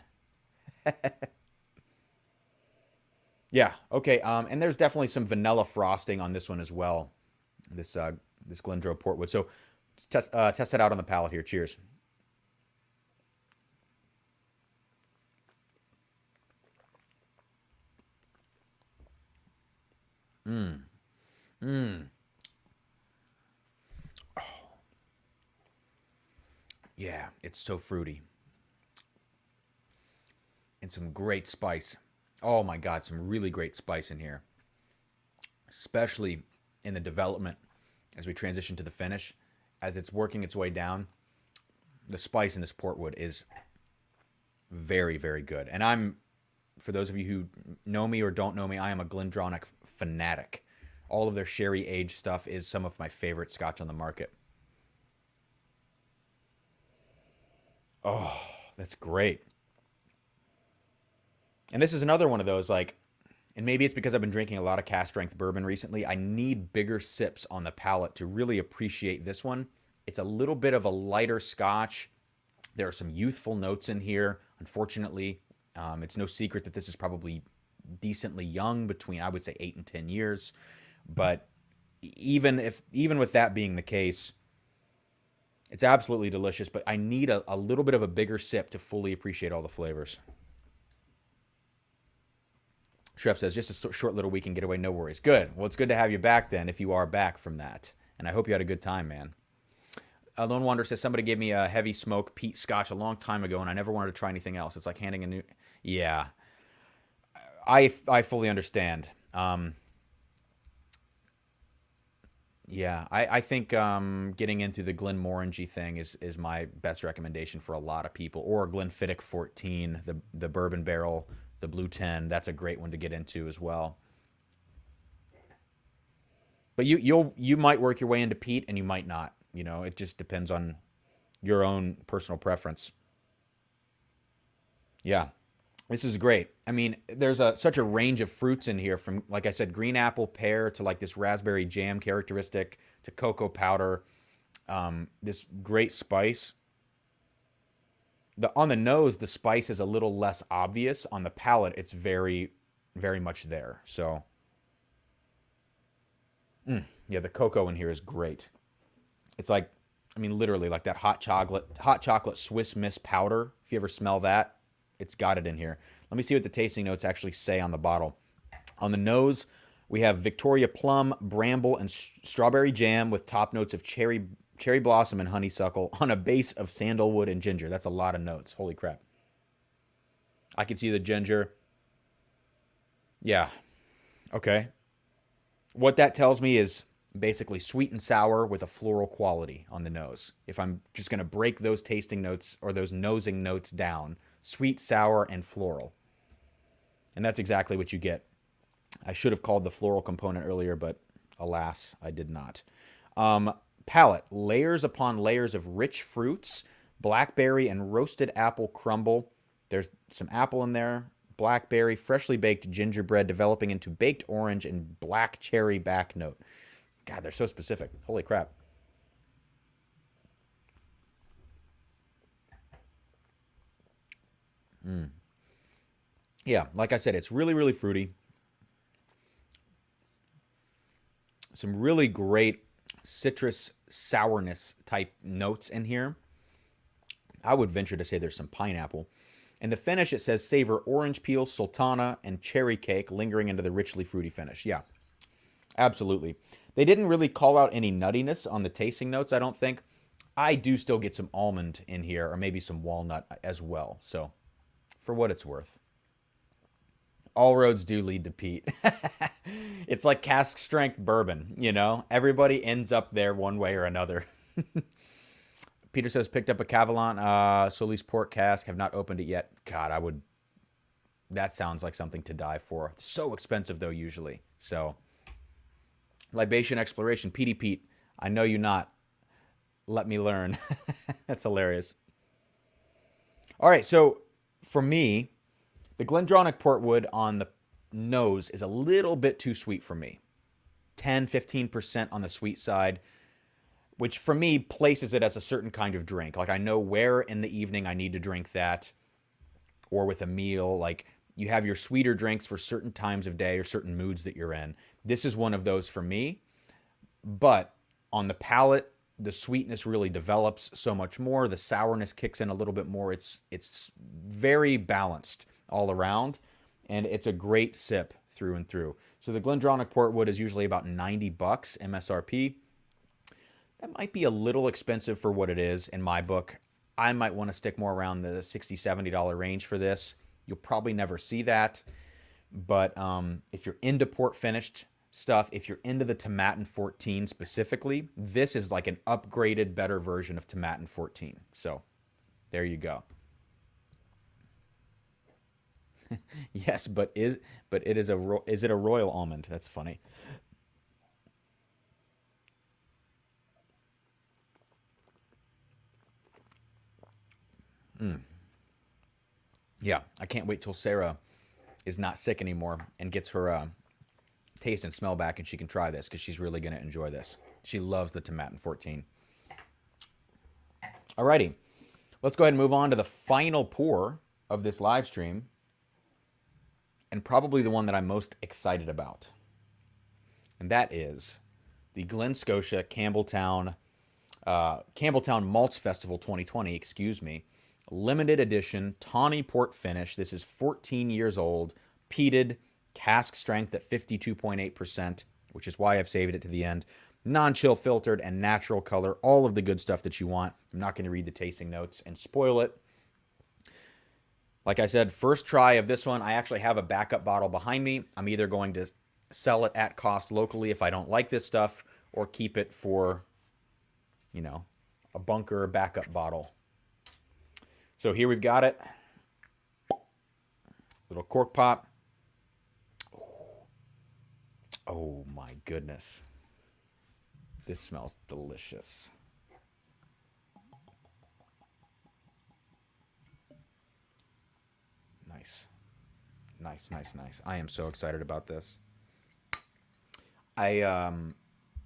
Yeah, okay. And there's definitely some vanilla frosting on this one as well. This Glendronach Portwood. So test it out on the palate here. Cheers. Mmm. Mmm. Yeah, it's so fruity. And some great spice. Oh my God, some really great spice in here. Especially in the development as we transition to the finish. As it's working its way down, the spice in this Portwood is very, very good. And for those of you who know me or don't know me, I am a Glendronach fanatic. All of their sherry aged stuff is some of my favorite scotch on the market. Oh, that's great. And this is another one of those, like, and maybe it's because I've been drinking a lot of cask strength bourbon recently. I need bigger sips on the palate to really appreciate this one. It's a little bit of a lighter scotch. There are some youthful notes in here. Unfortunately, it's no secret that this is probably decently young, between, I would say, 8 and 10 years. But even with that being the case, it's absolutely delicious, but I need a little bit of a bigger sip to fully appreciate all the flavors. Chef says, just a short little weekend getaway, no worries. Good. Well, it's good to have you back then, if you are back from that. And I hope you had a good time, man. Lone Wanderer says, somebody gave me a heavy smoke peat scotch a long time ago, and I never wanted to try anything else. It's like handing a new... Yeah. I fully understand. Yeah, I think getting into the Glenmorangie thing is my best recommendation for a lot of people. Or Glenfiddich 14, the bourbon barrel, the Blue 10. That's a great one to get into as well. But you might work your way into peat, and you might not. You know, it just depends on your own personal preference. Yeah, this is great. I mean, there's such a range of fruits in here, from, like I said, green apple, pear, to like this raspberry jam characteristic, to cocoa powder. This great spice. On the nose, the spice is a little less obvious. On the palate, it's very, very much there. So, yeah, the cocoa in here is great. It's like, I mean, literally like that hot chocolate Swiss Miss powder. If you ever smell that, it's got it in here. Let me see what the tasting notes actually say on the bottle. On the nose, we have Victoria plum, bramble, and strawberry jam with top notes of cherry blossom and honeysuckle on a base of sandalwood and ginger. That's a lot of notes. Holy crap. I can see the ginger. Yeah. Okay. What that tells me is basically sweet and sour with a floral quality on the nose. If I'm just going to break those tasting notes or those nosing notes down, sweet, sour, and floral. And that's exactly what you get. I should have called the floral component earlier, but alas, I did not. Palate, layers upon layers of rich fruits, blackberry and roasted apple crumble. There's some apple in there, blackberry, freshly baked gingerbread developing into baked orange and black cherry back note. God, they're so specific. Holy crap. Yeah, like I said, it's really, really fruity. Some really great citrus sourness type notes in here. I would venture to say there's some pineapple. In the finish, it says savor orange peel, sultana, and cherry cake lingering into the richly fruity finish. Yeah, absolutely. They didn't really call out any nuttiness on the tasting notes, I don't think. I do still get some almond in here, or maybe some walnut as well. So, for what it's worth. All roads do lead to peat. It's like cask strength bourbon, you know? Everybody ends up there one way or another. Peter says, picked up a Cavalant Solis Port cask. Have not opened it yet. God, I would. That sounds like something to die for. So expensive, though, usually. So, Libation Exploration. Petey Pete, I know you not. Let me learn. That's hilarious. All right, so for me, the Glendronach Portwood on the nose is a little bit too sweet for me. 10-15% on the sweet side, which for me places it as a certain kind of drink. Like I know where in the evening I need to drink that, or with a meal. Like you have your sweeter drinks for certain times of day or certain moods that you're in. This is one of those for me. But on the palate, the sweetness really develops so much more. The sourness kicks in a little bit more. It's very balanced all around, and it's a great sip through and through. So the Glendronach Portwood is usually about $90 MSRP. That might be a little expensive for what it is in my book. I might want to stick more around the $60, $70 range for this. You'll probably never see that. But if you're into port finished stuff, if you're into the Tomatin 14 specifically, this is like an upgraded, better version of Tomatin 14. So there you go. Yes, but is it a royal almond? That's funny. Yeah, I can't wait till Sarah is not sick anymore and gets her taste and smell back, and she can try this because she's really going to enjoy this. She loves the Tomatin 14. Alrighty, let's go ahead and move on to the final pour of this live stream, and probably the one that I'm most excited about. And that is the Glen Scotia Campbelltown Malts Festival 2020, limited edition Tawny Port finish. This is 14 years old, peated, cask strength at 52.8%, which is why I've saved it to the end. Non-chill filtered and natural color, all of the good stuff that you want. I'm not going to read the tasting notes and spoil it. Like I said, first try of this one. I actually have a backup bottle behind me. I'm either going to sell it at cost locally if I don't like this stuff, or keep it for, a bunker backup bottle. So here we've got it. Little cork pop. Oh my goodness. This smells delicious. Nice. Nice, nice, nice. I am so excited about this. The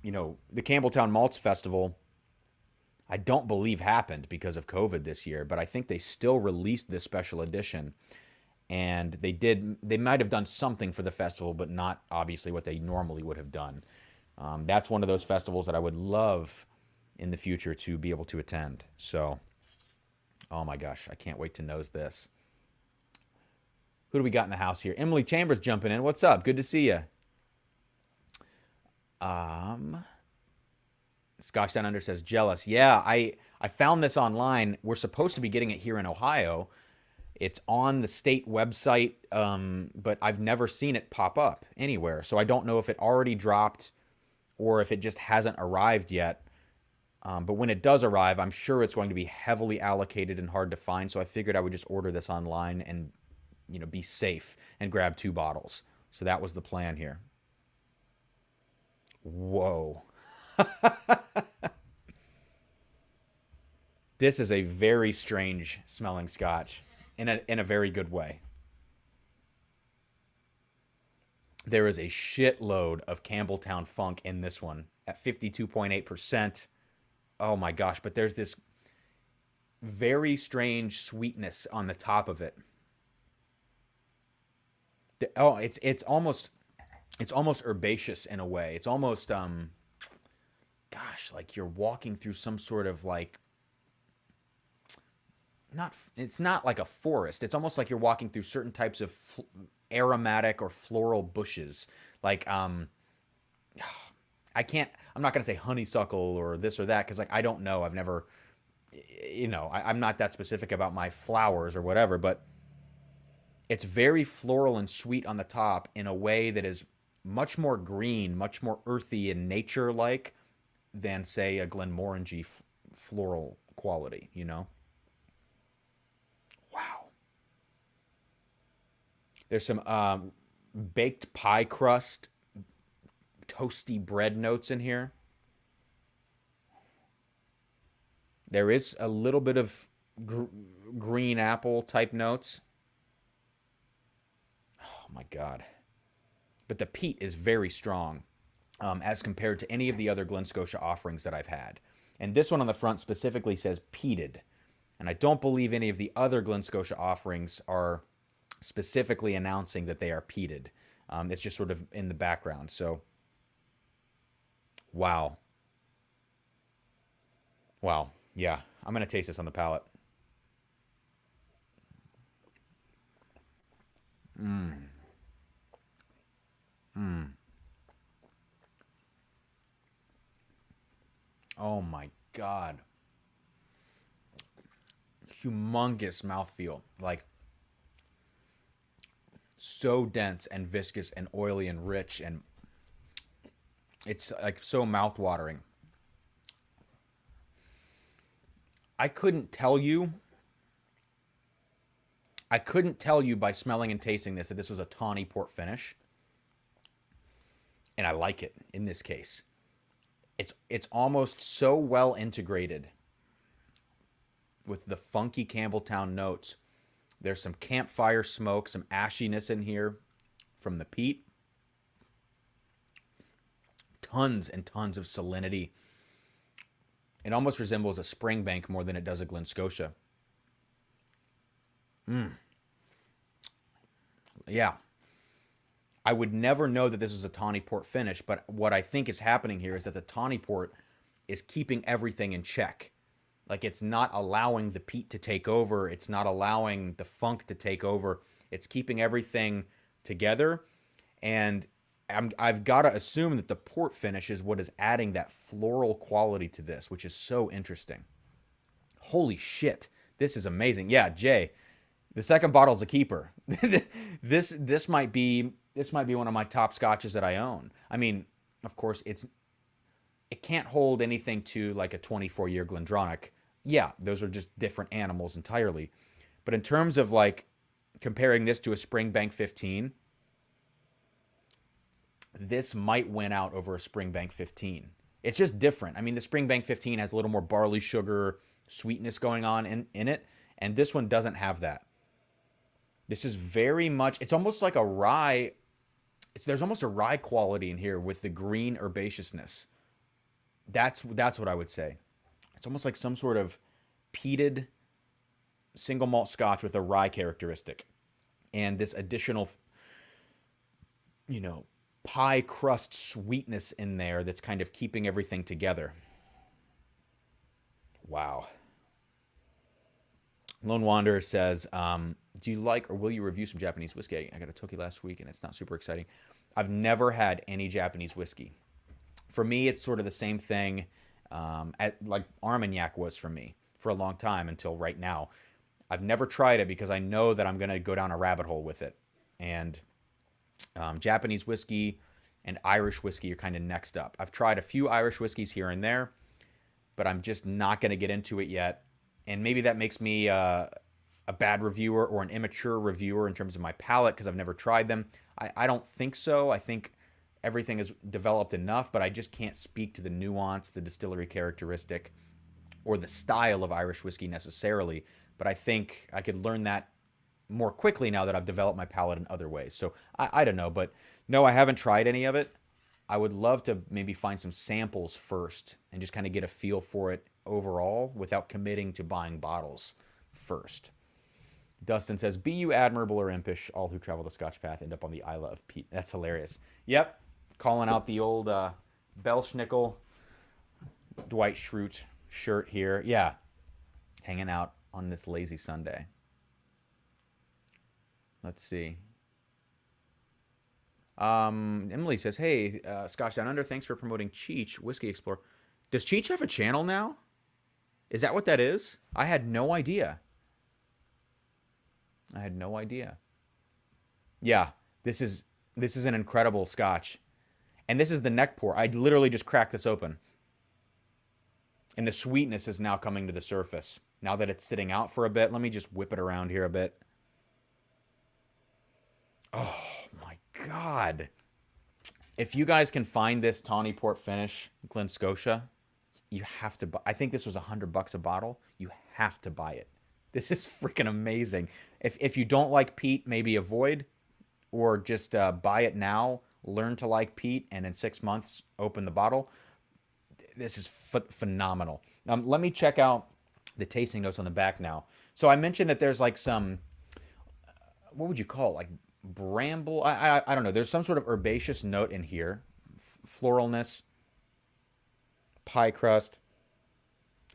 Campbelltown Malts Festival, I don't believe happened because of COVID this year, but I think they still released this special edition. And they might have done something for the festival, but not obviously what they normally would have done. That's one of those festivals that I would love in the future to be able to attend. So, oh my gosh, I can't wait to nose this. Who do we got in the house here? Emily Chambers jumping in. What's up? Good to see you. Scotch Down Under says, jealous. Yeah, I found this online. We're supposed to be getting it here in Ohio. It's on the state website, but I've never seen it pop up anywhere. So I don't know if it already dropped or if it just hasn't arrived yet. But when it does arrive, I'm sure it's going to be heavily allocated and hard to find. So I figured I would just order this online and, be safe and grab 2 bottles. So that was the plan here. Whoa. This is a very strange smelling scotch in a very good way. There is a shitload of Campbelltown funk in this one at 52.8%. Oh my gosh, but there's this very strange sweetness on the top of it. Oh, it's almost herbaceous in a way. It's almost like you're walking through some sort of it's not like a forest. It's almost like you're walking through certain types of aromatic or floral bushes. I'm not going to say honeysuckle or this or that because I don't know. I've never, I'm not that specific about my flowers or whatever, but it's very floral and sweet on the top in a way that is much more green, much more earthy and nature-like than say a Glenmorangie floral quality, you know? Wow. There's some baked pie crust, toasty bread notes in here. There is a little bit of green apple type notes. Oh my God. But the peat is very strong as compared to any of the other Glen Scotia offerings that I've had. And this one on the front specifically says peated. And I don't believe any of the other Glen Scotia offerings are specifically announcing that they are peated. It's just sort of in the background. So, wow. Wow. Yeah, I'm going to taste this on the palate. Oh my God. Humongous mouthfeel. Like, so dense and viscous and oily and rich, and it's like so mouth-watering. I couldn't tell you. I couldn't tell you by smelling and tasting this that this was a tawny port finish, and I like it in this case. It's almost so well integrated with the funky Campbelltown notes. There's some campfire smoke, some ashiness in here from the peat. Tons and tons of salinity. It almost resembles a Springbank more than it does a Glen Scotia. Yeah. I would never know that this was a tawny port finish, but what I think is happening here is that the tawny port is keeping everything in check. Like, it's not allowing the peat to take over. It's not allowing the funk to take over. It's keeping everything together. And I've got to assume that the port finish is what is adding that floral quality to this, which is so interesting. Holy shit. This is amazing. Yeah, Jay, the second bottle's a keeper. This might be one of my top scotches that I own. I mean, of course, it can't hold anything to like a 24-year Glendronach. Yeah, those are just different animals entirely. But in terms of like comparing this to a Springbank 15, this might win out over a Springbank 15. It's just different. I mean, the Springbank 15 has a little more barley sugar sweetness going on in it, and this one doesn't have that. This is very much, it's almost like a rye. There's almost a rye quality in here with the green herbaceousness. That's what I would say. It's almost like some sort of peated single malt scotch with a rye characteristic. And this additional, pie crust sweetness in there that's kind of keeping everything together. Wow. Lone Wanderer says, do you like or will you review some Japanese whiskey? I got a Toki last week and it's not super exciting. I've never had any Japanese whiskey. For me, it's sort of the same thing like Armagnac was for me for a long time until right now. I've never tried it because I know that I'm going to go down a rabbit hole with it. And Japanese whiskey and Irish whiskey are kind of next up. I've tried a few Irish whiskeys here and there, but I'm just not going to get into it yet. And maybe that makes me a bad reviewer or an immature reviewer in terms of my palate because I've never tried them. I don't think so. I think everything is developed enough, but I just can't speak to the nuance, the distillery characteristic, or the style of Irish whiskey necessarily. But I think I could learn that more quickly now that I've developed my palate in other ways. So I don't know, but no, I haven't tried any of it. I would love to maybe find some samples first and just kind of get a feel for it overall without committing to buying bottles first. Dustin says, be you admirable or impish, all who travel the Scotch path end up on the Isla of Peat. That's hilarious. Yep, calling out the old Belschnickel Dwight Schrute shirt here. Yeah, hanging out on this lazy Sunday. Let's see. Emily says, hey, Scotch Down Under, thanks for promoting Cheech, Whiskey Explorer. Does Cheech have a channel now? Is that what that is? I had no idea. Yeah, this is an incredible Scotch. And this is the neck pour. I literally just cracked this open. And the sweetness is now coming to the surface. Now that it's sitting out for a bit, let me just whip it around here a bit. Oh my God. If you guys can find this Tawny Port finish, Glen Scotia, you have to buy. I think this was $100 a bottle. You have to buy it. This is freaking amazing. If you don't like peat, maybe avoid, or just buy it now, learn to like peat, and in 6 months, open the bottle. This is phenomenal. Let me check out the tasting notes on the back now. So I mentioned that there's like some, what would you call it? Like bramble? I don't know. There's some sort of herbaceous note in here. Floralness, pie crust,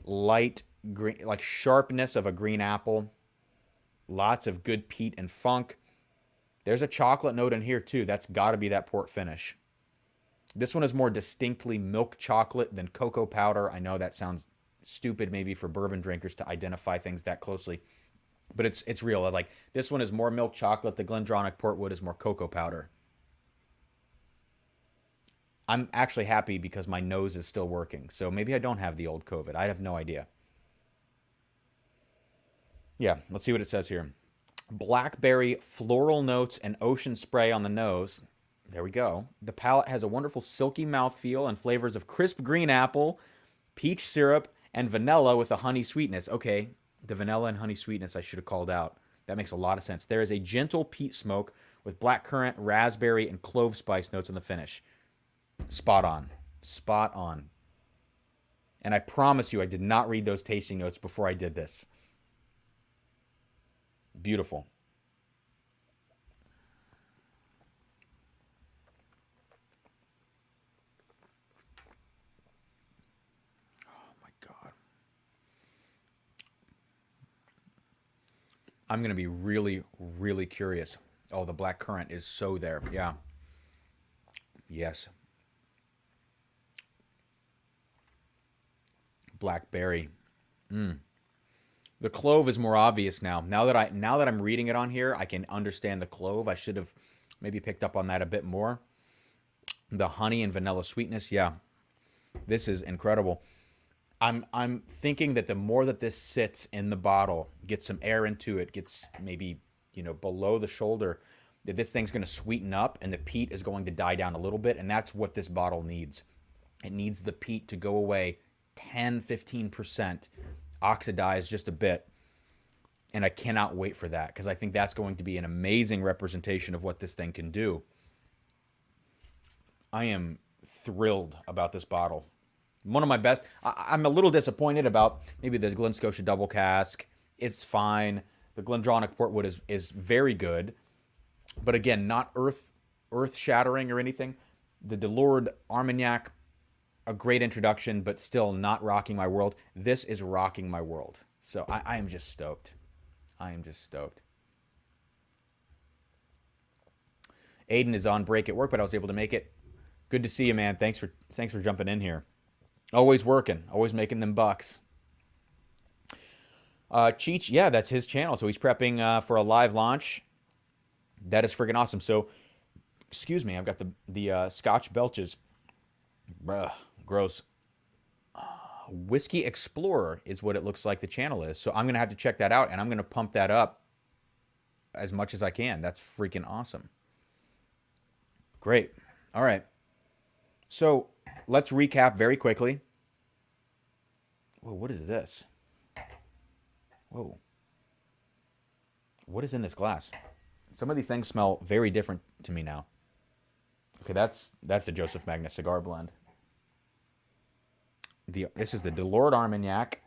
light green, like sharpness of a green apple. Lots of good peat and funk. There's a chocolate note in here too. That's got to be that port finish. This one is more distinctly milk chocolate than cocoa powder. I know that sounds stupid maybe for bourbon drinkers to identify things that closely, but it's real. Like this one is more milk chocolate. The Glendronach Portwood is more cocoa powder. I'm actually happy because my nose is still working. So maybe I don't have the old COVID. I have no idea. Yeah, let's see what it says here. Blackberry, floral notes, and ocean spray on the nose. There we go. The palate has a wonderful silky mouthfeel and flavors of crisp green apple, peach syrup, and vanilla with a honey sweetness. Okay, the vanilla and honey sweetness I should have called out. That makes a lot of sense. There is a gentle peat smoke with blackcurrant, raspberry, and clove spice notes in the finish. Spot on. Spot on. And I promise you, I did not read those tasting notes before I did this. Beautiful. Oh my God. I'm going to be really, really curious. Oh, the black currant is so there. Yeah. Yes. Blackberry. The clove is more obvious now. Now that I'm reading it on here, I can understand the clove. I should have maybe picked up on that a bit more. The honey and vanilla sweetness, yeah. This is incredible. I'm thinking that the more that this sits in the bottle, gets some air into it, gets maybe, below the shoulder, that this thing's going to sweeten up and the peat is going to die down a little bit, and that's what this bottle needs. It needs the peat to go away 10, 15%, oxidize just a bit. And I cannot wait for that because I think that's going to be an amazing representation of what this thing can do. I am thrilled about this bottle. One of my best. I'm a little disappointed about maybe the Glen Scotia Double Cask. It's fine. The Glendronic Portwood is very good. But again, not earth-shattering or anything. The Delord Armagnac, a great introduction, but still not rocking my world. This is rocking my world. So I am just stoked. I am just stoked. Aiden is on break at work, but I was able to make it. Good to see you, man. Thanks for jumping in here. Always working. Always making them bucks. Cheech, yeah, that's his channel. So he's prepping for a live launch. That is friggin' awesome. So, excuse me, I've got the Scotch belches. Bruh, gross. Whiskey Explorer is what it looks like the channel is. So I'm going to have to check that out, and I'm going to pump that up as much as I can. That's freaking awesome. Great. All right. So let's recap very quickly. Whoa, what is this? Whoa. What is in this glass? Some of these things smell very different to me now. Okay, that's the Joseph Magnus Cigar Blend. This is the Delord Armagnac.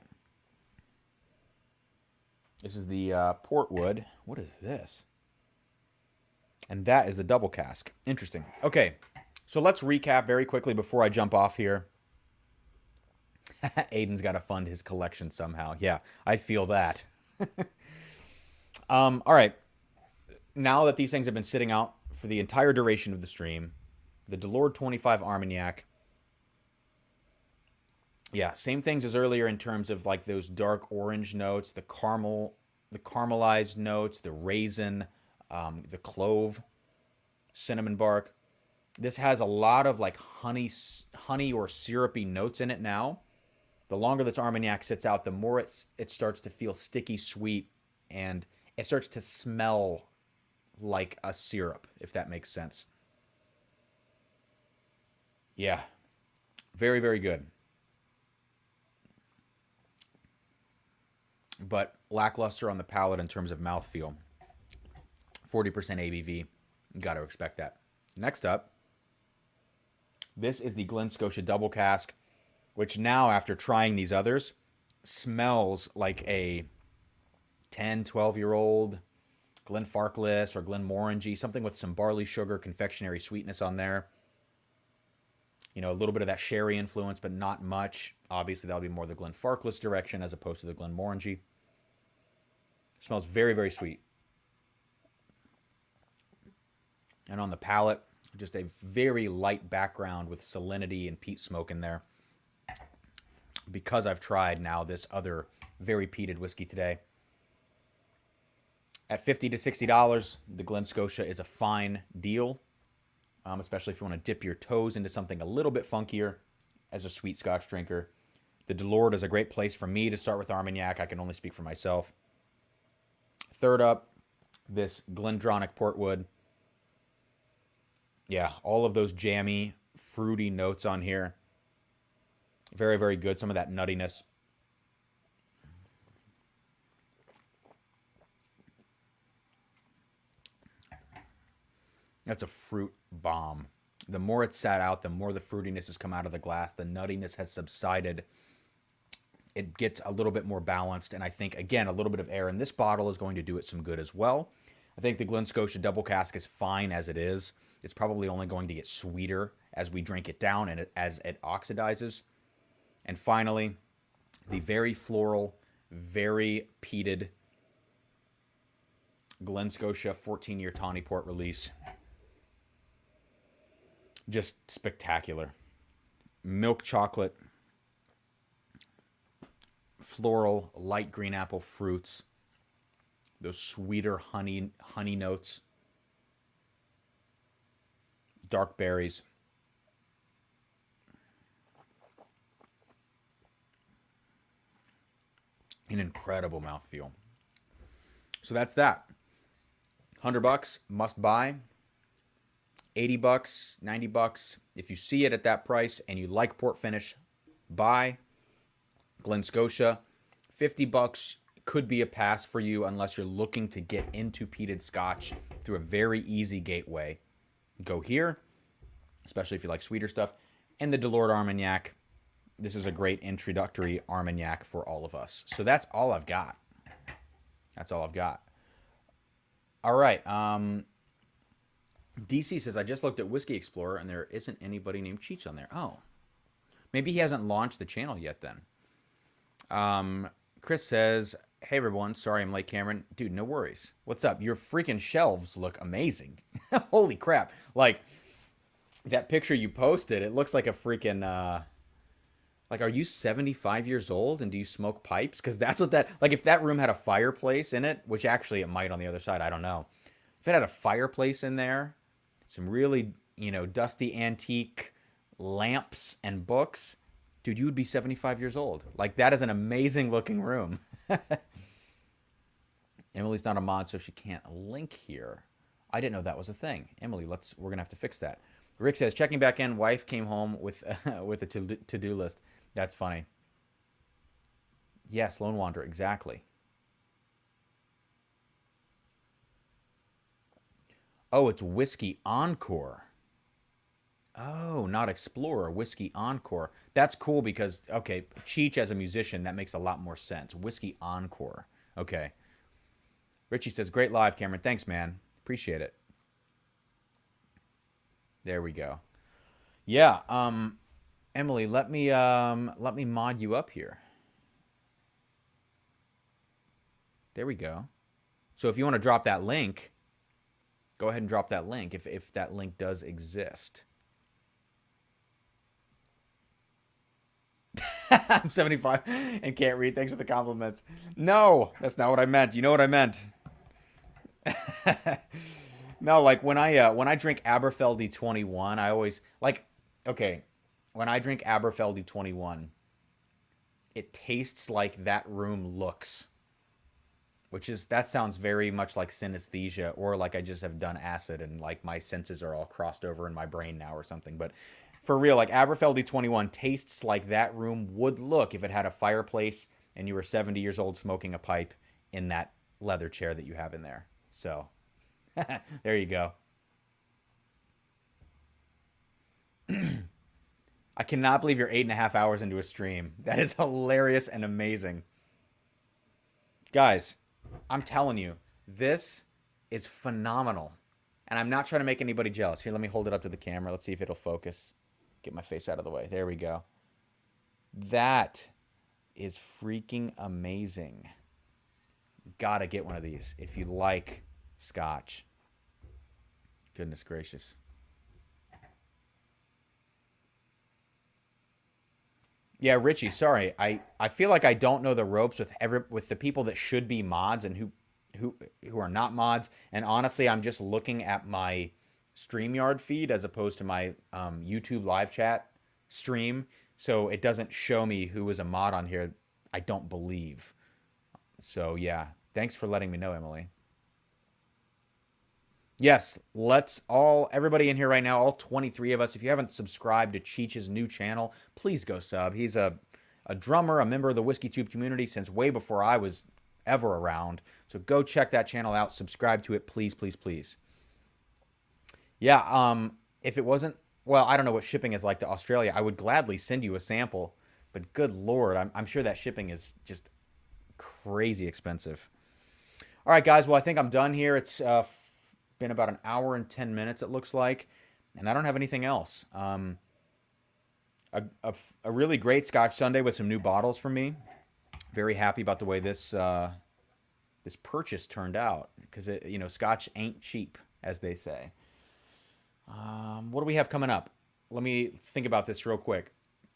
This is the Portwood. What is this? And that is the Double Cask. Interesting. Okay, so let's recap very quickly before I jump off here. Aiden's got to fund his collection somehow. Yeah, I feel that. All right. Now that these things have been sitting out for the entire duration of the stream, the Delord 25 Armagnac. Yeah, same things as earlier in terms of like those dark orange notes, the caramelized notes, the raisin, the clove, cinnamon bark. This has a lot of like honey or syrupy notes in it now. The longer this Armagnac sits out, the more it starts to feel sticky sweet, and it starts to smell like a syrup, if that makes sense. Yeah, very, very good. But lackluster on the palate in terms of mouthfeel. 40% ABV. You got to expect that. Next up, this is the Glen Scotia Double Cask, which now, after trying these others, smells like a 10, 12-year-old Glenfarclas or Glenmorangie, something with some barley sugar, confectionery sweetness on there. You know, a little bit of that sherry influence, but not much. Obviously, that'll be more the Glenfarclas direction as opposed to the Glenmorangie. Smells very, very sweet. And on the palate, just a very light background with salinity and peat smoke in there. Because I've tried now this other very peated whiskey today. At $50 to $60, the Glen Scotia is a fine deal, especially if you want to dip your toes into something a little bit funkier as a sweet Scotch drinker. The Delord is a great place for me to start with Armagnac. I can only speak for myself. Third up, this Glendronic Portwood. Yeah, all of those jammy, fruity notes on here. Very, very good. Some of that nuttiness. That's a fruit bomb. The more it's sat out, the more the fruitiness has come out of the glass. The nuttiness has subsided. It gets a little bit more balanced. And I think, again, a little bit of air in this bottle is going to do it some good as well. I think the Glen Scotia Double Cask is fine as it is. It's probably only going to get sweeter as we drink it down and as it oxidizes. And finally, the very floral, very peated Glen Scotia 14-year Tawny Port release. Just spectacular. Milk chocolate, floral, light green apple fruits, those sweeter honey notes, dark berries. An incredible mouthfeel. So that's that. $100, must buy. $80, $90. If you see it at that price and you like port finish, buy. Glen Scotia, $50 could be a pass for you unless you're looking to get into peated Scotch through a very easy gateway. Go here, especially if you like sweeter stuff. And the Delored Armagnac. This is a great introductory Armagnac for all of us. So that's all I've got. That's all I've got. All right. DC says, I just looked at Whiskey Explorer and there isn't anybody named Cheech on there. Oh. Maybe he hasn't launched the channel yet then. Chris says, hey everyone, sorry I'm late, Cameron. Dude, no worries. What's up? Your freaking shelves look amazing. Holy crap. Like, that picture you posted, it looks like a freaking, like, are you 75 years old and do you smoke pipes? Because that's what that, like, if that room had a fireplace in it, which actually it might on the other side, I don't know. If it had a fireplace in there, some really, dusty antique lamps and books, dude, you would be 75 years old. Like, that is an amazing looking room. Emily's not a mod, so she can't link here. I didn't know that was a thing. Emily, we're going to have to fix that. Rick says, checking back in, wife came home with a to-do list. That's funny. Yes, Lone Wanderer, exactly. Oh, it's Whiskey Encore. Oh, not Explorer, Whiskey Encore. That's cool because, okay, Cheech as a musician, that makes a lot more sense. Whiskey Encore. Okay. Richie says, great live, Cameron. Thanks, man. Appreciate it. There we go. Yeah, Emily, let me mod you up here. There we go. So if you want to drop that link, go ahead and drop that link if that link does exist. I'm 75 and can't read. Thanks for the compliments. No, that's not what I meant. You know what I meant. No, like when I drink Aberfeldy 21, I always like, okay, when I drink Aberfeldy 21, it tastes like that room looks, that sounds very much like synesthesia, or like I just have done acid and like my senses are all crossed over in my brain now or something. But for real, like Aberfeldy 21 tastes like that room would look if it had a fireplace and you were 70 years old smoking a pipe in that leather chair that you have in there. So there you go. I cannot believe you're 8.5 hours into a stream. That is hilarious and amazing. Guys, I'm telling you, this is phenomenal. And I'm not trying to make anybody jealous. Here, let me hold it up to the camera. Let's see if it'll focus. Get my face out of the way. There we go. That is freaking amazing. Gotta get one of these if you like Scotch. Goodness gracious. Yeah, Richie, sorry. I feel like I don't know the ropes with the people that should be mods and who are not mods. And honestly, I'm just looking at my StreamYard feed as opposed to my YouTube live chat stream. So it doesn't show me who is a mod on here, I don't believe. So yeah, thanks for letting me know, Emily. Yes, everybody in here right now, all 23 of us, if you haven't subscribed to Cheech's new channel, please go sub. He's a drummer, a member of the Whiskey Tube community since way before I was ever around. So go check that channel out. Subscribe to it, please, please, please. Yeah, if it wasn't, well, I don't know what shipping is like to Australia. I would gladly send you a sample, but good Lord, I'm sure that shipping is just crazy expensive. All right, guys, well, I think I'm done here. It's been about an hour and 10 minutes, it looks like, and I don't have anything else. A really great Scotch Sunday with some new bottles from me. Very happy about the way this purchase turned out, because Scotch ain't cheap, as they say. What do we have coming up? Let me think about this real quick.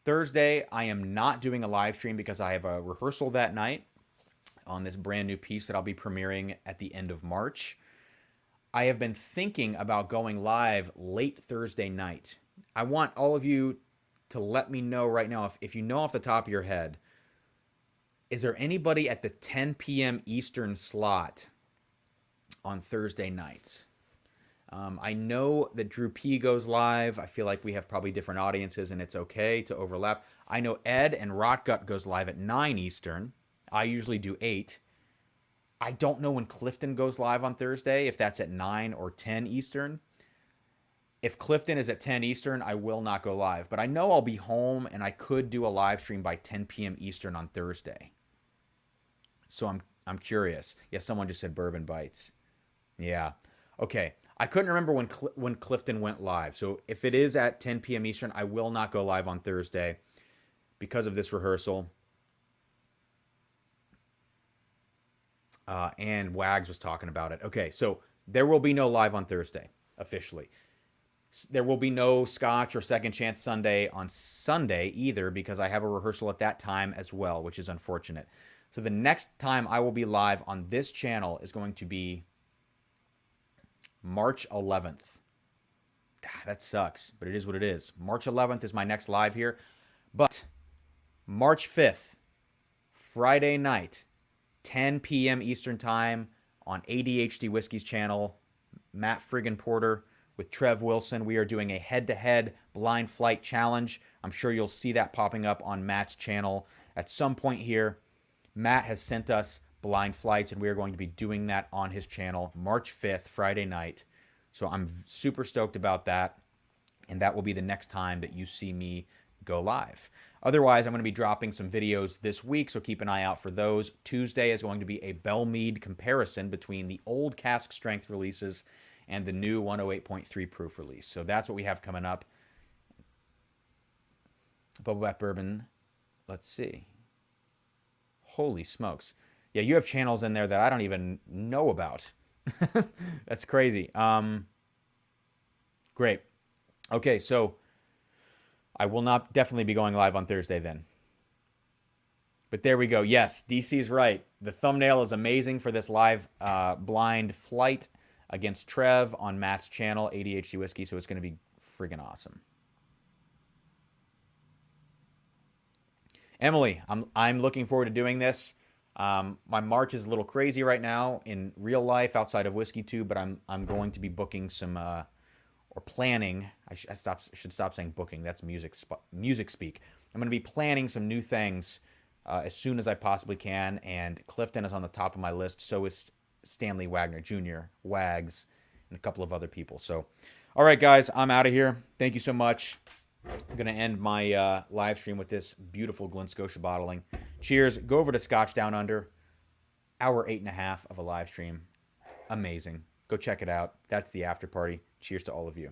Thursday, I am not doing a live stream because I have a rehearsal that night on this brand new piece that I'll be premiering at the end of March. I have been thinking about going live late Thursday night. I want all of you to let me know right now, if you know off the top of your head, is there anybody at the 10 p.m. Eastern slot on Thursday nights? I know that Drew P goes live. I feel like we have probably different audiences and it's okay to overlap. I know Ed and Rotgut goes live at 9 Eastern. I usually do 8. I don't know when Clifton goes live on Thursday, if that's at 9 or 10 Eastern. If Clifton is at 10 Eastern, I will not go live. But I know I'll be home and I could do a live stream by 10 p.m. Eastern on Thursday. So I'm curious. Yeah, someone just said Bourbon Bites. Yeah. Okay. I couldn't remember when Clifton went live. So if it is at 10 p.m. Eastern, I will not go live on Thursday because of this rehearsal. And Wags was talking about it. Okay, so there will be no live on Thursday, officially. There will be no Scotch or Second Chance Sunday on Sunday either, because I have a rehearsal at that time as well, which is unfortunate. So the next time I will be live on this channel is going to be March 11th. That sucks, but it is what it is. March 11th is my next live here. But March 5th, Friday night, 10 p.m. Eastern Time on ADHD Whiskey's channel, Matt Friggin Porter with Trev Wilson. We are doing a head-to-head blind flight challenge. I'm sure you'll see that popping up on Matt's channel at some point here. Matt has sent us blind flights, and we are going to be doing that on his channel March 5th, Friday night. So I'm super stoked about that, and that will be the next time that you see me go live. Otherwise, I'm going to be dropping some videos this week, so keep an eye out for those. Tuesday is going to be a Bellmead comparison between the old cask strength releases and the new 108.3 proof release. So that's what we have coming up. Bubble Bath Bourbon. Let's see. Holy smokes. Yeah, you have channels in there that I don't even know about. That's crazy. Great. Okay, so I will not definitely be going live on Thursday then. But there we go. Yes, DC's right. The thumbnail is amazing for this live blind flight against Trev on Matt's channel, ADHD Whiskey, so it's going to be friggin' awesome. Emily, I'm looking forward to doing this. My March is a little crazy right now in real life outside of Whiskey Tube, but I'm going to be booking some or planning. Should stop saying booking. That's music speak. I'm going to be planning some new things as soon as I possibly can, and Clifton is on the top of my list. So is Stanley Wagner Jr., Wags, and a couple of other people. So, all right, guys, I'm out of here. Thank you so much. I'm going to end my live stream with this beautiful Glen Scotia bottling. Cheers. Go over to Scotch Down Under. Hour 8.5 of a live stream. Amazing. Go check it out. That's the after party. Cheers to all of you.